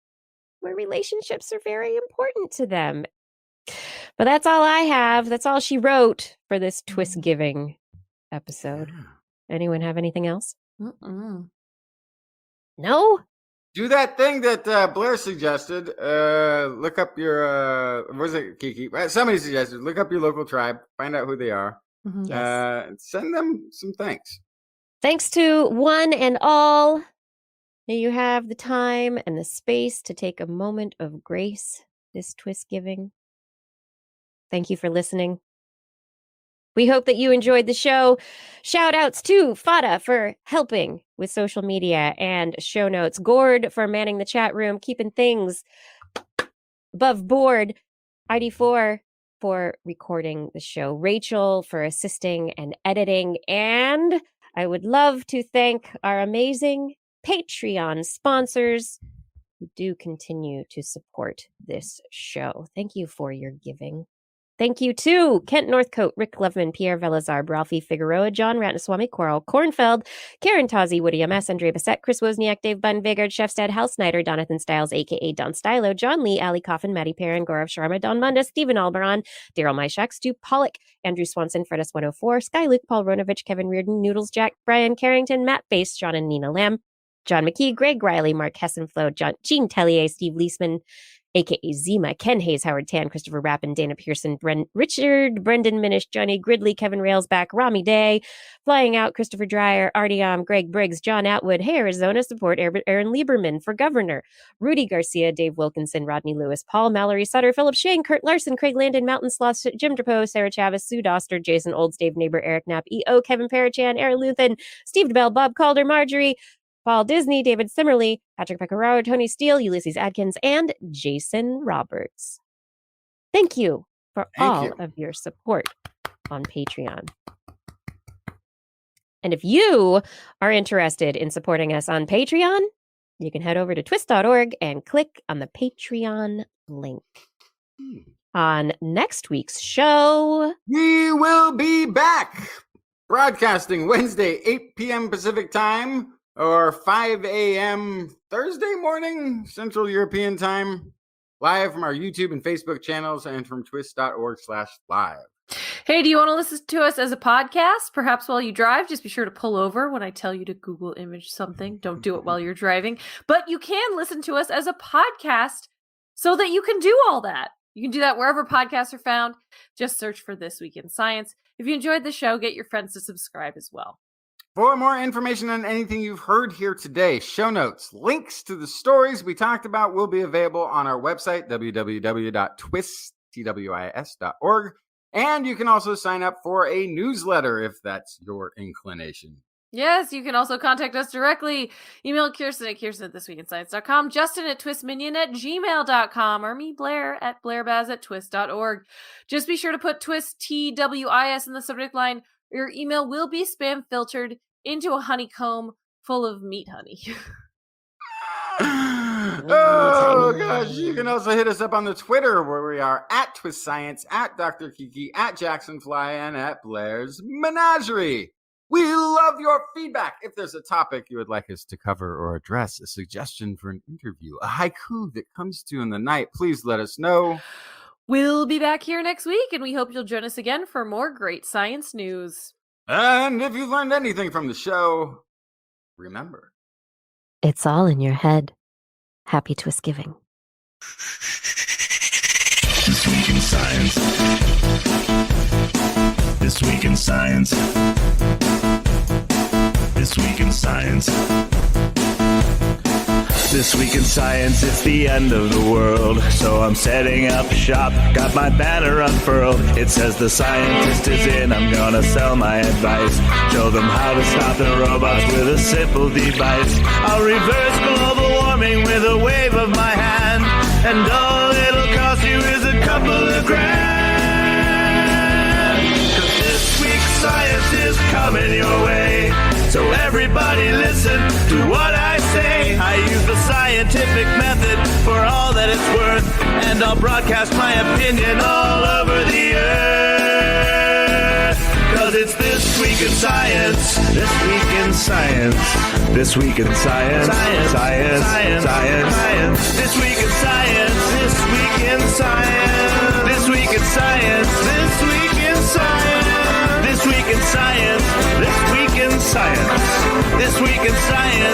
where relationships are very important to them. But that's all I have. That's all she wrote for this TWISGiving episode. Anyone have anything else? No? Do that thing that Blair suggested. Look up your, what was it, Kiki? Somebody suggested, look up your local tribe, find out who they are. Send them some thanks. Thanks to one and all. May you have the time and the space to take a moment of grace this TWISGiving. Thank you for listening. We hope that you enjoyed the show. Shout outs to Fada for helping with social media and show notes. Gord for manning the chat room, keeping things above board. ID4 for recording the show. Rachel for assisting and editing. And I would love to thank our amazing Patreon sponsors who do continue to support this show. Thank you for your giving. Thank you to Kent Northcote, Rick Loveman, Pierre Velazar, Ralphie Figueroa, John Ratnaswamy, Coral Kornfeld, Karen Tozzi, Woody MS, Andre Bassett, Chris Wozniak, Dave Bunn, Vigard, Chefstad, Hal Snyder, Donathan Stiles, a.k.a. Don Stylo, John Lee, Ali Coffin, Maddie Perrin, Gaurav Sharma, Don Munda, Stephen Albaran, Daryl Myshak, Stu Pollock, Andrew Swanson, Fredus 104, Sky Luke, Paul Ronovich, Kevin Reardon, Noodles Jack, Brian Carrington, Matt Bass, John and Nina Lamb, John McKee, Greg Riley, Mark Hessenflow, Gene Tellier, Steve Leisman, a.k.a. Zima, Ken Hayes, Howard Tan, Christopher Rappin, Dana Pearson, Richard, Brendan Minish, Johnny Gridley, Kevin Railsback, Rami Day, Flying Out, Christopher Dreyer, Artyom, Greg Briggs, John Atwood, Hey Arizona, support Aaron Lieberman for governor, Rudy Garcia, Dave Wilkinson, Rodney Lewis, Paul Mallory Sutter, Philip Shane, Kurt Larson, Craig Landon, Mountain Sloth, Jim Drapeau, Sarah Chavez, Sue Doster, Jason Olds, Dave Neighbor, Eric Knapp, E.O., Kevin Parachan, Aaron Luthen, Steve DeBell, Bob Calder, Marjorie, Paul Disney, David Simmerly, Patrick Pecoraro, Tony Steele, Ulysses Adkins, and Jason Roberts. Thank you for all of your support on Patreon. And if you are interested in supporting us on Patreon, you can head over to twis.org and click on the Patreon link. On next week's show, we will be back broadcasting Wednesday, 8 p.m. Pacific time, or 5 a.m. Thursday morning, Central European time, live from our YouTube and Facebook channels and from twis.org/live. Hey, do you want to listen to us as a podcast? Perhaps while you drive, just be sure to pull over when I tell you to Google image something. Don't do it while you're driving. But you can listen to us as a podcast so that you can do all that. You can do that wherever podcasts are found. Just search for This Week in Science. If you enjoyed the show, get your friends to subscribe as well. For more information on anything you've heard here today, show notes, links to the stories we talked about will be available on our website, www.twis.com. TWIS.org. And you can also sign up for a newsletter if that's your inclination. Yes, you can also contact us directly. Email Kirsten at kirsten@thisweekinscience.com, Justin at twistminion@gmail.com, or me, Blair, at blairbaz@twist.org. Just be sure to put TWIS, TWIS, in the subject line. Your email will be spam filtered into a honeycomb full of meat honey. Oh gosh, you can also hit us up on the Twitter, where we are at TWIS Science, at Dr. Kiki, at Jacksonfly, and at Blair's Menagerie. We love your feedback. If there's a topic you would like us to cover or address, a suggestion for an interview, a haiku that comes to you in the night, please let us know. We'll be back here next week, and we hope you'll join us again for more great science news. And if you learned anything from the show, remember, it's all in your head. Happy TWISGiving. This Week in Science. This Week in Science. This Week in Science. This Week in Science, it's the end of the world. So I'm setting up shop, got my banner unfurled. It says the scientist is in, I'm gonna sell my advice. Show them how to stop the robots with a simple device. I'll reverse global warming with a wave of my hand. And all it'll cost you is a couple of grand. 'Cause this week's science is coming your way. So everybody listen to what I say. I use the scientific method for all that it's worth, and I'll broadcast my opinion all over the earth. 'Cause it's This Week in Science. This Week in Science. This Week in Science. Science. Science. Science. Science. Science. This Week in Science. This Week in Science. This Week in Science. This Week in Science. This Week in Science. This Week in Science. This Week in Science.